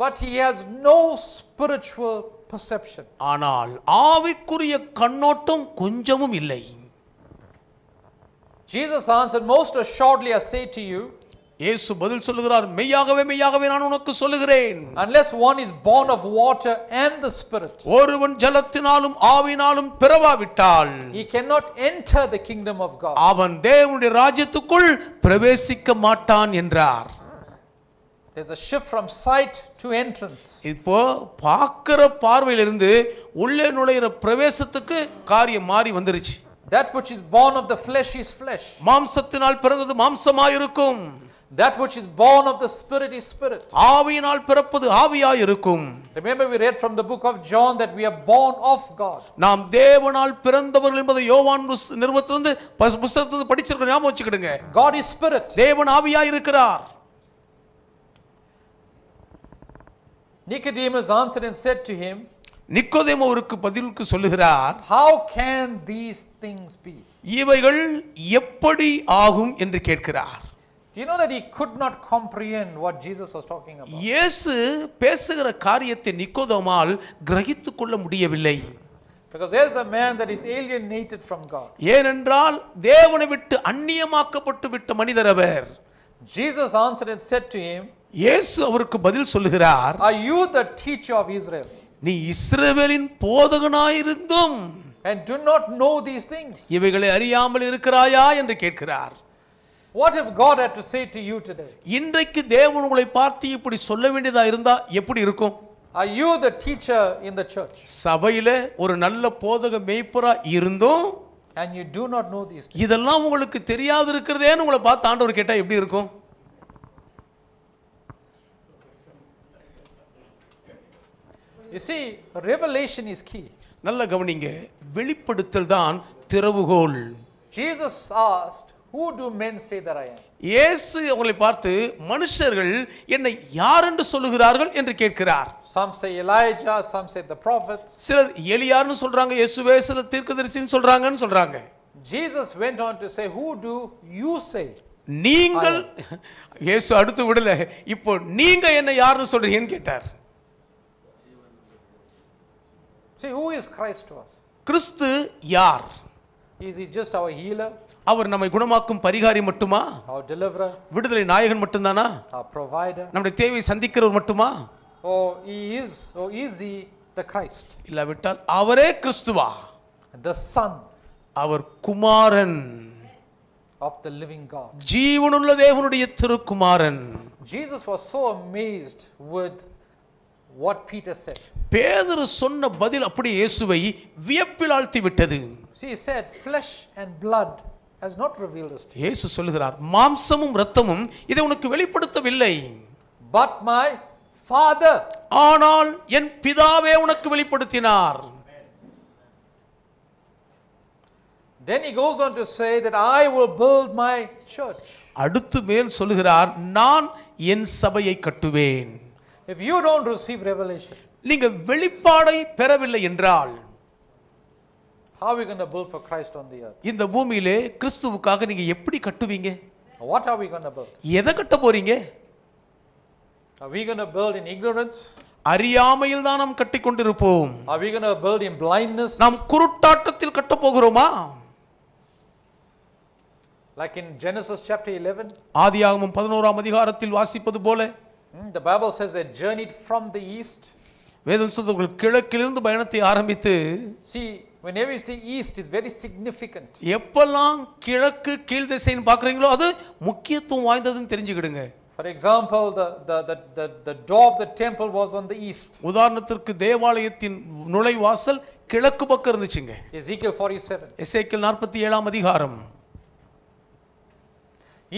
but he has no spiritual perception. ஆனால் ஆவிக்குரிய கண்ணோட்டம் கொஞ்சமும் இல்லை. Jesus answered, most assuredly I say to you, இயேசு பதில் சொல்லுகிறார், மெய்யாகவே மெய்யாகவே நான் உனக்கு சொல்லுகிறேன், unless one is born of water and the spirit, ஒருவன் ஜலத்தினாலும் ஆவியினாலும் பிறவாவிட்டால் he cannot enter the kingdom of God. அவன் தேவனுடைய ராஜ்யத்துக்குள் பிரவேசிக்க மாட்டான் என்றார். There's a shift from sight to entrance. இப்போ பார்க்கிற பார்வையிலிருந்து உள்ளே நுழையிற பிரவேசத்துக்கு காரியம் மாறி வந்துருச்சு. That which is born of the flesh is flesh. மாம்சத்தினால் பிறந்தது மாம்சமாய் இருக்கும். That which is born of the spirit is spirit. ஆவியினால் பிறப்பது ஆவியாய் இருக்கும். Remember we read from the book of John that we are born of God. நாம் தேவனால் பிறந்தவர்கள் என்பதை யோவான் நிருபத்திலிருந்து புத்தகத்திலிருந்து படிச்சிருக்க ஞாபகம் வச்சுக்கிடுங்க. God is spirit. தேவன் ஆவியாய் இருக்கிறார். Nicodemus answered and said to him, நிக்கோதேமு அவருக்கு பதிலுக்கு சொல்லுகிறார், how can these things be? இவைகள் எப்படி ஆகும் என்று கேட்கிறார். Do you know that he could not comprehend what Jesus was talking about? இயேசு பேசுகிற காரியத்தை நிக்கோதேமால் கிரகித்துக் கொள்ள முடியவில்லை. Because there's a man that is alienated from God. ஏனென்றால் தேவனை விட்டு அந்நியமாக்கப்பட்டு விட்ட மனிதர் அவர். Jesus answered and said to him, இயேசு அவருக்கு பதில் சொல்லுகிறார், are you the teacher of Israel நீ இஸ்ரவேலின் போதகனாயிருந்தும் and do not know these things? இவைகளை அறியாமல் இருக்கிறாயா என்று கேட்கிறார். What if God had to say to you today? இன்றைக்கு தேவன் உங்களை பார்த்து இப்படி சொல்ல வேண்டியதா இருந்தா எப்படி இருக்கும்? Are you the teacher in the church சபையில ஒரு நல்ல போதக மேய்ப்பரா இருந்தும் and you do not know these things? இதெல்லாம் உங்களுக்கு தெரியாது இருக்கிறதேன்னு உங்களை பார்த்து ஆண்டவர் கேட்டா எப்படி இருக்கும்? You see, revelation is key. நல்ல கவனிங்க, வெளிப்படுத்தல் தான் திறவுகோல். Jesus asked, who do men say that I am? இயேசு அவங்களை பார்த்து மனுஷர்கள் என்னை யார் என்று சொல்லுகிறார்கள் என்று கேட்கிறார். Some say Elijah, some say the prophets. சிலர் எலியார்னு சொல்றாங்க, இயேசுவே, சிலர் தீர்க்கதரிசின்னு சொல்றாங்கன்னு சொல்றாங்க. Jesus went on to say, who do you say? நீங்கள், இயேசு அடுத்து விடல, இப்போ நீங்க என்ன யாருன்னு சொல்றீங்கன்னு கேட்டார். See, who is Christ to us? கிறிஸ்து யார்? Is he just our healer, அவர் நம்மை குணமாக்கும் பரிகாரி மட்டுமா? our deliverer, விடுதலை நாயகன் மட்டும்தானா? our provider? நம்முடைய தேவையை சந்திக்கிறவர் மட்டுமா? Or is he the Christ, இல்லாவிட்டால் அவரே கிறிஸ்துவா? the Son our Kumaran, of the living God? ஜீவனுள்ள தேவனுடைய Thirukumaran. Jesus was so amazed with what Peter said. பேதுரு சொன்ன பதில் அப்படி இயேசுவை வியப்பில் ஆழ்த்தி விட்டது. See, he said, flesh and blood has not revealed this to you, இயேசு சொல்லுகிறார், மாம்சமும் இரத்தமும் இதை உனக்கு வெளிப்படுத்தவில்லை, but my Father. ஆனால் என் பிதாவே உனக்கு வெளிப்படுத்தினார். Then he goes on to say that I will build my church. அடுத்து மேல் சொல்லுகிறார், நான் என் சபையை கட்டுவேன். If you don't receive revelation, நீங்க வெளிப்பாடை பெறவில்லை என்றால் how are we going to build for Christ on the earth? இந்த பூமியிலே கிறிஸ்துவுக்காக நீங்க எப்படி கட்டுவீங்க? What are we going to build? எதை கட்ட போறீங்க? Are we going to build in ignorance? அறியாமையில் தான் நாம் கட்டிக்கொண்டிருப்போம். Are we going to build in blindness? நாம் குருட்டாட்டத்தில் கட்ட போகிறோமா? Like in Genesis chapter 11, ஆதியாகமம் 11ஆம் அதிகாரத்தில் வாசிப்பது போல the Bible says they journeyed from the east. வேதம் சொல்லுகிறது கிழக்கிலிருந்து பயணத்தை ஆரம்பித்து, See, whenever you see east, it's very significant. எப்பெல்லாம் கிழக்கு கீழ் திசைன்னு பார்க்குறீங்களோ அது முக்கியத்துவம் வாய்ந்ததுன்னு தெரிஞ்சுக்கிடுங்க. For example, the door of the temple was on the east. உதாரணத்திற்கு தேவாலயத்தின் நுழைவாசல் கிழக்கு பக்கம் இருந்துச்சுங்க. Ezekiel 47. எசேக்கியேல் 47ஆம் அதிகாரம்.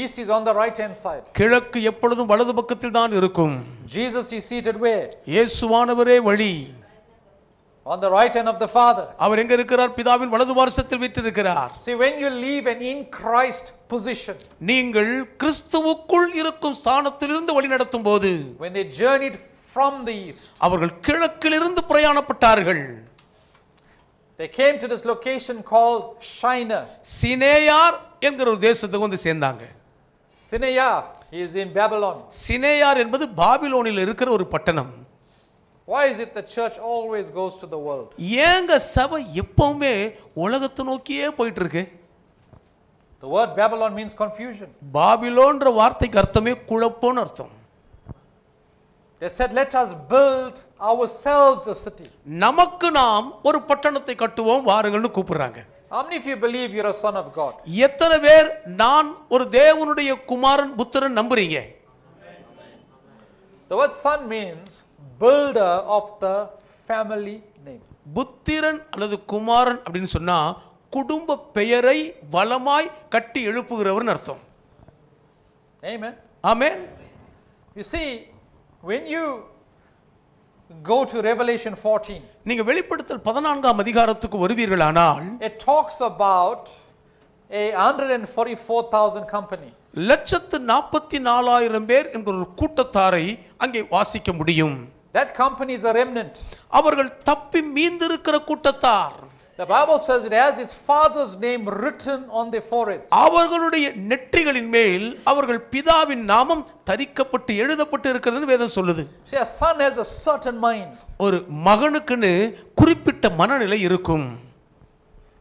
East is on the right hand side. கிழக்கு எப்பொழுதும் வலது பக்கத்தில் தான் இருக்கும். Jesus is seated where? இயேசுவானவரே வழி. On the right hand of the Father. அவர் எங்க இருக்கிறார்? பிதாவின் வலது பார்சத்தில் வீற்றிருக்கிறார். See, when you leave an in Christ position, நீங்கள் கிறிஸ்துவுக்குள் இருக்கும் ஸ்தானத்திலிருந்து வழி நடத்தும் போது, when they journeyed from the east, அவர்கள் கிழக்கிலிருந்து பிரயாணப்பட்டார்கள். they came to this location called Shinar. சினேயார் என்கிற ஒரு தேசத்துக்கு வந்து சேர்ந்தாங்க. Sinear is in Babylon. சினேயார் என்பது பாபிலோனில் இருக்கிற ஒரு பட்டணம். Why is it the church always goes to the world? ஏங்க சபை எப்பவுமே உலகத்தை நோக்கியே போயிட்டு இருக்கு? The word Babylon means confusion. பாபிலோன்ற வார்த்தைக்கு அர்த்தமே குழப்பம்னு அர்த்தம். They said, let us build ourselves a city. நமக்கு நாம் ஒரு பட்டணத்தை கட்டுவோம் வாருங்கள்னு கூப்பிடுறாங்க. How many of you believe you're a son of God? எத்தனை பேர் நான் ஒரு தேவனுடைய குமாரன் புத்திரன் நம்புறீங்க? The word son means builder of the family name. புத்திரன் அல்லது குமாரன் அப்படின்னு சொன்னா குடும்ப பெயரை வளமாய் கட்டி எழுப்புகிறவர்னு அர்த்தம். Amen. Amen. You see, when you go to Revelation 14, நீங்க வெளிப்படுத்தல் 14ஆம் அதிகாரத்துக்கு வருவீர்களானால் it talks about a 144,000 company. 144,000 பேர் என்கிற ஒரு கூட்டத்தாரை அங்கே வாசிக்க முடியும். That company is a remnant. அவர்கள் தப்பி மீந்திருக்கிற கூட்டத்தார். The Bible says it has its father's name written on their foreheads. அவர்களுடைய நெற்றிகளின் மேல் அவர்கள் பிதாவின் நாமம் தரிக்கப்பட்டு எழுதப்பட்டு இருக்கிறதுன்னு வேதம் சொல்லுது. See, a son has a certain mind. ஒரு மகனுக்குன்னு குறிப்பிட்ட மனநிலை இருக்கும்.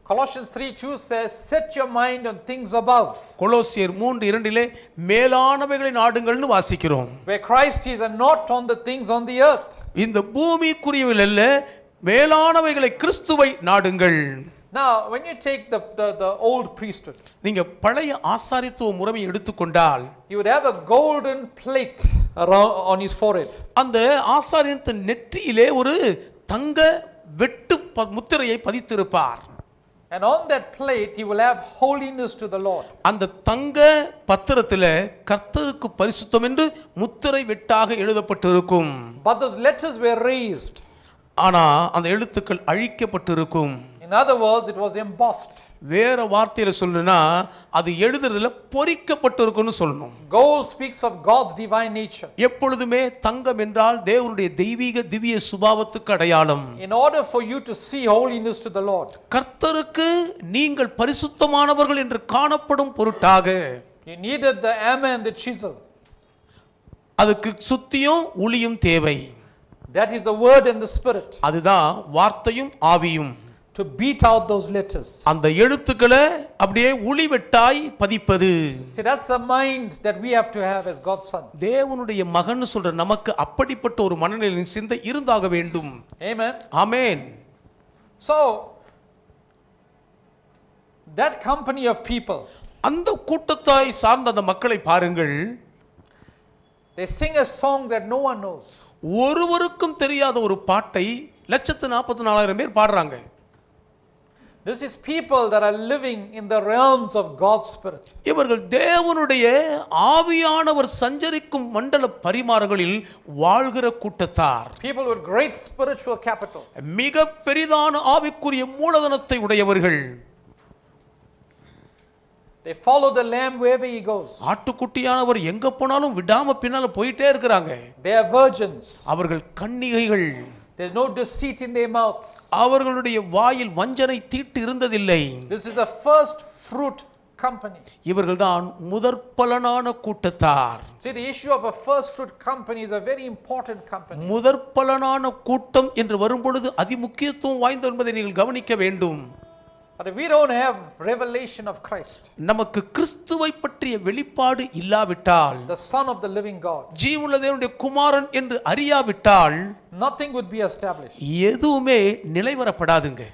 Colossians 3:2 says, set your mind on things above. கொலோசியர் 3:2 மேலானவைகளை நாடுங்கள்னு வாசிக்கிறோம். Where Christ is and not on the things on the earth. இந்த பூமிக்குரியவைகள் அல்ல, மேலானவைகளை கிறிஸ்துவை நாடுங்கள். Now, when you take the old priesthood, நீங்க பழைய ஆசாரித்துவ முறையை எடுத்துக்கொண்டால், you would have a golden plate around on his forehead. அந்த ஆசாரியத்தின் நெற்றியிலே ஒரு தங்க வெட்டு முத்திரையை பதித்திருப்பார். And on that plate you will have holiness to the Lord. அந்த தங்க பத்திரத்திலே கர்த்தருக்கு பரிசுத்தம் என்று முத்திரை வெட்டாக எழுதப்பட்டிருக்கும். But those letters were raised. ஆனா அந்த எழுத்துக்கள் அழிக்கப்பட்டிருக்கும். In other words, it was embossed. வேற வார்த்தையில சொல்லணும்னா அது எழுதுறதுல பொறிக்கப்பட்டிருக்கும்னு சொல்லணும். Gold speaks of God's divine nature. எப்பொழுதுமே தங்கம் என்றால் தேவனுடைய தெய்வீக திவ்ய சுபாவத்துக்கு அடையாளம். In order for you to see holiness to the Lord, கர்த்தருக்கு நீங்கள் பரிசுத்தமானவர்கள் என்று காணப்படும் பொருட்டாக you needed the hammer and the chisel. அதுக்கு சுத்தியும் உளியும் தேவை. That is the word and the spirit. அதுதான் வார்த்தையும் ஆவியும். To beat out those letters. அந்த எழுத்துக்களை அப்படியே உளி வெட்டாய் பதிப்பது. See, that's the mind that we have to have as God's son. தேவனுடைய மகன் சொல்ற நமக்கு அப்படிப்பட்ட ஒரு மனநிலையின் சிந்தை இருந்தாக வேண்டும். Amen. Amen. So, that company of people, அந்த கூட்டத்தாய் சார்ந்த அந்த மக்களை பாருங்கள். they sing a song that no one knows. ஒருவருக்கும் தெரியாத ஒரு பாட்டை 144,000 பேர் பாடுறாங்க. This is people that are living in the realms of God's spirit. இவர்கள் தேவனுடைய ஆவியானவர் சஞ்சரிக்கும் மண்டல பரிமாறங்களில் வாழ்கிற கூட்டத்தார். People with great spiritual capital. மிக பெரிதான ஆவிக்குரிய மூலதனத்தை உடையவர்கள். They follow the lamb wherever he goes. ஆட்டுக்குட்டியானவர் எங்க போனாலும் விடாம பின்னால போயிட்டே இருக்கிறாங்க. They are virgins. அவர்கள் கன்னிகைகள். There's no deceit in their mouths. அவர்களுடைய வாயில் வஞ்சனை தீட்டு இருந்ததில்லை. This is the first fruit company. இவர்கள்தான் முதற்பலனான கூட்டத்தார். See, the issue of a first fruit company is a very important company. முதற்பலனான கூட்டம் என்று வரும்பொழுது அதிமுக்கியத்துவம் வாய்ந்தது என்பதை நீங்கள் கவனிக்க வேண்டும். But if we don't have revelation of Christ, நமக்கு கிறிஸ்துவை பற்றிய வெளிப்பாடு இல்லாவிட்டால், the Son of the living God, ஜீவனுள்ள தேவனுடைய குமாரன் என்று அறியாவிட்டால், nothing would be established. எதுவுமே நிலைவரப்படாதுங்க.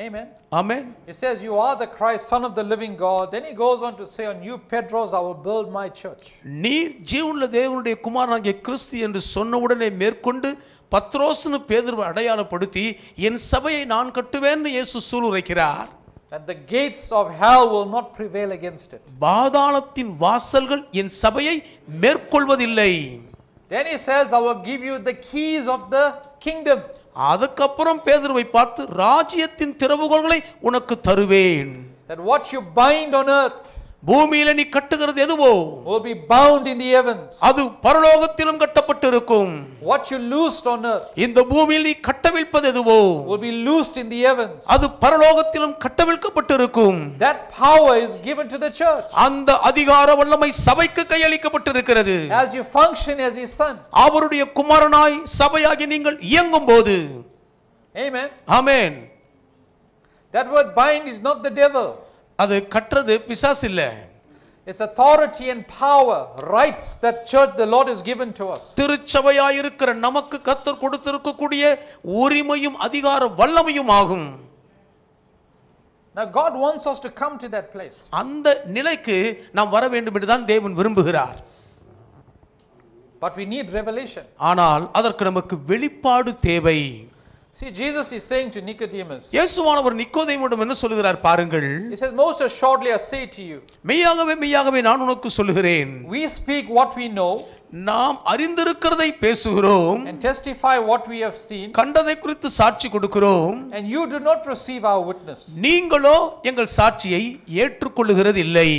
Amen. Amen. He says, you are the Christ, Son of the living God. Then he goes on to say, on you, Pedros, I will build my church. நீர் ஜீவனுள்ள தேவனுடைய குமாரனாகிய கிறிஸ்து என்று சொன்னவுடனே மேற்கொண்டு பத்ரோஸ்னு பேதுருவை அடையாளப்படுத்தி என் சபையை நான் கட்டுவேன்னு இயேசு சூளுரைக்கிறார். And the gates of hell will not prevail against it. பாதாளத்தின் வாசல்கள் என் சபையை மேற்கொள்வதில்லை. Then he says, I will give you the keys of the kingdom. அதுக்கப்புறம் பேதுருவை பார்த்து ராஜ்யத்தின் திறவுகோல்களை உனக்கு தருவேன். That what you bind on earth பூமியில நீ கட்டுகிறது எதுவோ will be bound in the heavens. அது பரலோகத்திலும் கட்டப்பட்டிருக்கும். What you loosed on earth இந்த பூமியில் நீ கட்டவிழ்ப்பது எதுவோ will be loosed in the heavens. அது பரலோகத்திலும் கட்டவிழ்க்கப்பட்டிருக்கும். That power is given to the church. அந்த அதிகார வல்லமை சபைக்கு கையளிக்கப்பட்டிருக்கிறது. As you function as his son. அவருடைய குமாரனாய் சபையாகி நீங்கள் இயங்கும் போது. Amen. Amen. That word bind is not the devil. அது கற்றது பிசாசு இல்ல. It's authority and power, rights that church the Lord has given to us. திருச்சபையாய் இருக்கிற நமக்கு கர்த்தர் கொடுத்திருக்கக்கூடிய உரிமையும் அதிகார வல்லமையும் ஆகும். Now God wants us to come to that place. அந்த நிலைக்கு நாம் வர வேண்டும் என்று தான் தேவன் விரும்புகிறார். But we need revelation. ஆனால் அதற்கு நமக்கு வெளிப்பாடு தேவை. See, Jesus is saying to Nicodemus, இயேசுவானவர் நிக்கோதேமுவிடம் என்ன சொல்கிறார் பாருங்கள். he says, most assuredly I say to you, மெய்யாகவே நான் உனக்கு சொல்லுகிறேன், we speak what we know நாம் அறிந்திருக்கிறதை பேசுகிறோம், and testify what we have seen, கண்டதை குறித்து சாட்சி கொடுக்கிறோம், and you do not receive our witness. நீங்களோ எங்கள் சாட்சியை ஏற்றுக்கொள்ளுகிறது இல்லை.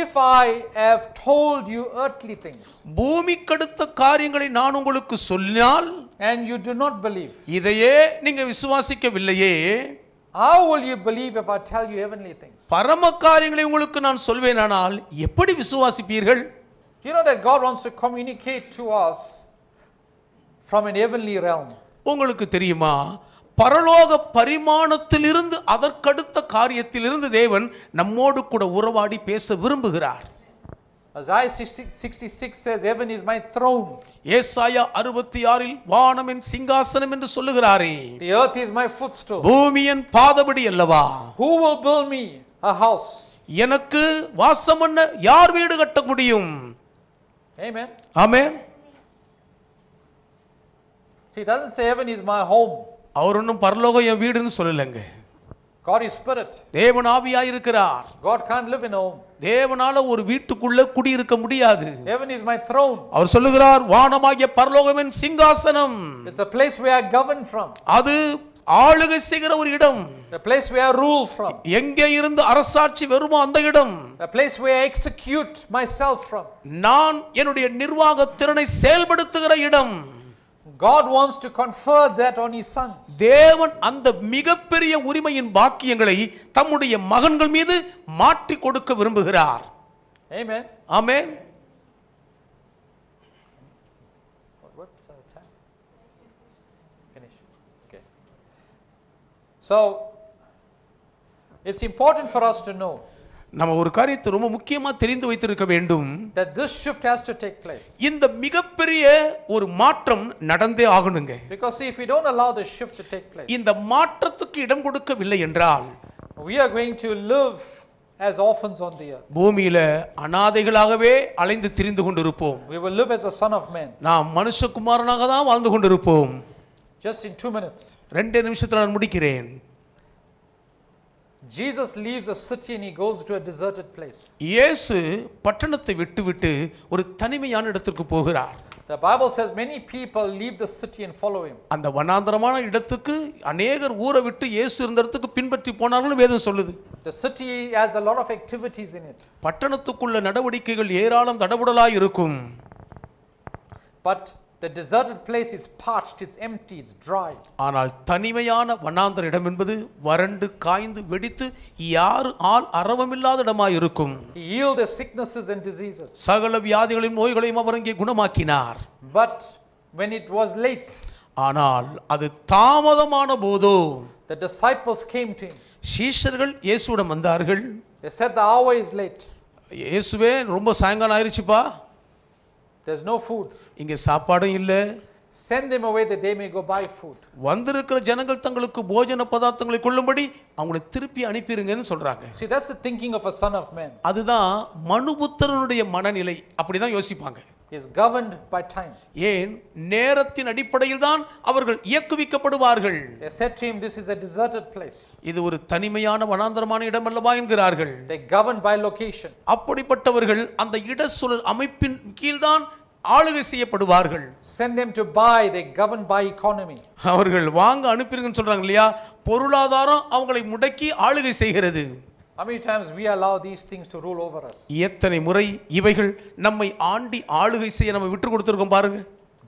If I have told you earthly things, பூமிக்கடுத்த காரியங்களை நான் உங்களுக்கு சொன்னால், and you do not believe, இதையே நீங்க விசுவாசிக்கவில்லையே, how will you believe if I tell you heavenly things? பரம காரியங்களை உங்களுக்கு நான் சொல்வேனானால் எப்படி விசுவாசிப்பீர்கள்? Do you know that God wants to communicate to us from an heavenly realm? உங்களுக்கு தெரியுமா, பரலோக பரிமாணத்திலிருந்து அதற்கடுத்த காரியத்திலிருந்து தேவன் நம்மோடு கூட உறவாடி பேச விரும்புகிறார். Isaiah 66 says, heaven is my throne. ஏசாயா 66 வானம் என் சிங்காசனம் என்று சொல்லுகிறாரே. The earth is my footstool. பூமி என் பாதபடி அல்லவா. Who will build me a house? எனக்கு வாசம் பண்ண யார் வீடு கட்ட முடியும்? Amen. Amen. See, it doesn't say heaven is my home. அவர் ஒன்றும் பரலோகம் என் வீடுன்னு சொல்லலைங்க. God is spirit. தேவன் ஆவியாய் இருக்கிறார். God can't live in a home. தேவனால ஒரு வீட்டுக்குள்ள குடியிருக்க முடியாது. Heaven is my throne. அவர் சொல்லுகிறார், வானமாகிய பரலோகம் என் சிங்காசனம். It's a place where I govern from. அது ஆளுகை செய்கிற ஒரு இடம். The place where I rule from. எங்கே இருந்து அரசாட்சி வருமோ அந்த இடம். A place where I execute myself from. நான் என்னுடைய நிர்வாக திறனை செயல்படுத்துகிற இடம். God wants to confer that on his sons. தேவன் அந்த மிகப்பெரிய உரிமையின் பாக்கியங்களை தம்முடைய மகன்கள் மீது மாற்றி கொடுக்க விரும்புகிறார். Amen. Amen. What's our time? Finish. Okay. So, it's important for us to know நம்ம ஒரு காரியத்தை ரொம்ப முக்கியமா தெரிந்து வைத்திருக்க வேண்டும். that this shift has to take place. இந்த மிகப்பெரிய ஒரு மாற்றம் நடந்தே ஆகணுங்க. Because see, if we don't allow this shift to take place, இந்த மாற்றத்துக்கு இடம் கொடுக்கவில்லை என்றால் we are going to live as orphans on the earth. பூமியில அனாதைகளாகவே அலைந்து திரிந்து கொண்டிருப்போம். We will live as a son of man. நாம் மனுஷகுமாரனாக தான் வாழ்ந்து கொண்டிருப்போம். Just in 2 minutes. 2 நிமிஷத்துல நான் முடிக்கிறேன். Jesus leaves a city and he goes to a deserted place. இயேசு பட்டணத்தை விட்டுவிட்டு ஒரு தனிமையான இடத்துக்கு போகிறார். The Bible says many people leave the city and follow him. அந்த வனாந்தரமான இடத்துக்கு அநேகர் ஊரை விட்டு இயேசு இருந்த இடத்துக்கு பின்பற்றி போனார்கள் வேதம் சொல்லுது. The city has a lot of activities in it. பட்டணத்துக்குள்ள நடவடிக்கைகள் ஏராளம் தடபுடலாய் இருக்கும். But the deserted place is parched, it's empty, it's dry. ஆனால் தனிமையான வனாந்தர இடம் என்பது வறண்டு காய்ந்து வெடித்து யார் ஆள் அரவமில்லாத இடமாய் இருக்கும். He healed the sicknesses and diseases. சகல வியாதிகளையும் நோய்களையும் அவர் அங்கே குணமாக்கினார். But when it was late, ஆனால் அது தாமதமான போதோ the disciples came to him. சீஷர்கள் இயேசுவிடம் வந்தார்கள். They said the hour is late. இயேசுவே ரொம்ப சாயங்காலம் ஆயிருச்சுப்பா, There's no food. இங்கே சாப்பாடும் இல்லை. Send them away that they may go buy food. வந்திருக்கிற ஜனங்கள் தங்களுக்கு போஜன பதார்த்தங்களை கொள்ளும்படி அவங்களை திருப்பி அனுப்பிடுங்கன்னு சொல்றாங்க. See, that's the thinking of a son of man. அதுதான் மனுபுத்திரனுடைய மனநிலை. அப்படிதான் யோசிப்பாங்க. He is governed by time. ஏன் நேரத்தின் அடிப்படையில் தான் அவர்கள் இயக்குவிக்கப்படுவார்கள். They said to him, this is a deserted place. இது ஒரு தனிமையான வனாந்தரமான இடம் அல்லவா என்கிறார்கள். They governed by location. அப்படிப்பட்டவர்கள் அந்த இடச்சூழல் அமைப்பின் கீழ்தான் ஆளுகை செய்யப்படுவார்கள். Send them to buy, they govern by economy. அவர்கள் வாங்க அனுப்பிருங்கன்னு சொல்றாங்க இல்லையா, பொருளாதாரம் அவங்களை முடக்கி ஆளுகை செய்கிறது. How many times we allow these things to rule over us? எத்தனை முறை இவைகள் நம்மை ஆண்டி ஆளுகை செய்ய நம்ம விட்டு கொடுத்திருக்கோம் பாருங்க.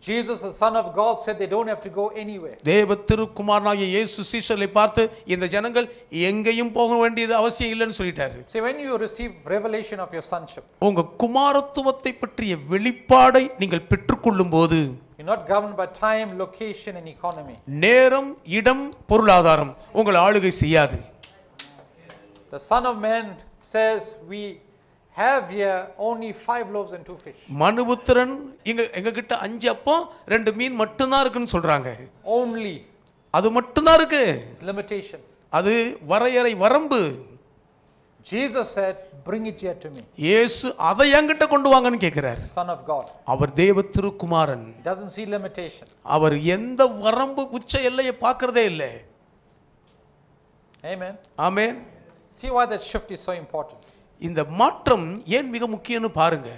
Jesus, the Son of God, said they don't have to go anywhere. தேவ திருக்குமாரனாகிய இயேசு சீஷர்களை பார்த்து இந்த ஜனங்கள் எங்கேயும் போக வேண்டியது அவசியம் இல்லைன்னு சொல்லிட்டாரு. See, when you receive revelation of your sonship, உங்க குமாரத்துவத்தை பற்றிய வெளிப்பாடை நீங்கள் பெற்றுக்கொள்ளும் போது you're not governed by time, location and economy. நேரம், இடம், பொருளாதாரம் உங்களை ஆளுகை செய்யாது. The Son of Man says, we have here only 5 loaves and 2 fish. மனுபுத்திரன் எங்க கிட்ட 5 அப்பம் 2 மீன் மட்டும்தான் இருக்குன்னு சொல்றாங்க. Only. அது மட்டும்தான் இருக்கு. It's limitation. அது வரையறை வரம்பு. Jesus said, bring it here to me. இயேசு அதை என்கிட்ட கொண்டு வாங்கன்னு கேட்கிறார். Son of God. அவர் தேவ திருக்குமாரன். Doesn't see limitation. அவர் எந்த வரம்பு உச்ச எல்லையை பார்க்கறதே இல்லை. Amen. Amen. See why that shift is so important. இந்த மாற்றம் ஏன் மிக முக்கியம்னு பாருங்க.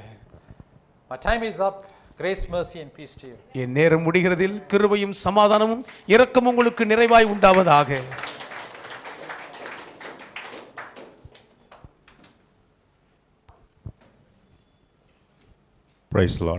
My time is up. Grace, mercy and peace to you. என் நேரம் முடிகிறதில் கிருபையும் சமாதானமும் இரக்கமும் உங்களுக்கு நிறைவாய் உண்டாவதாக. Praise the Lord.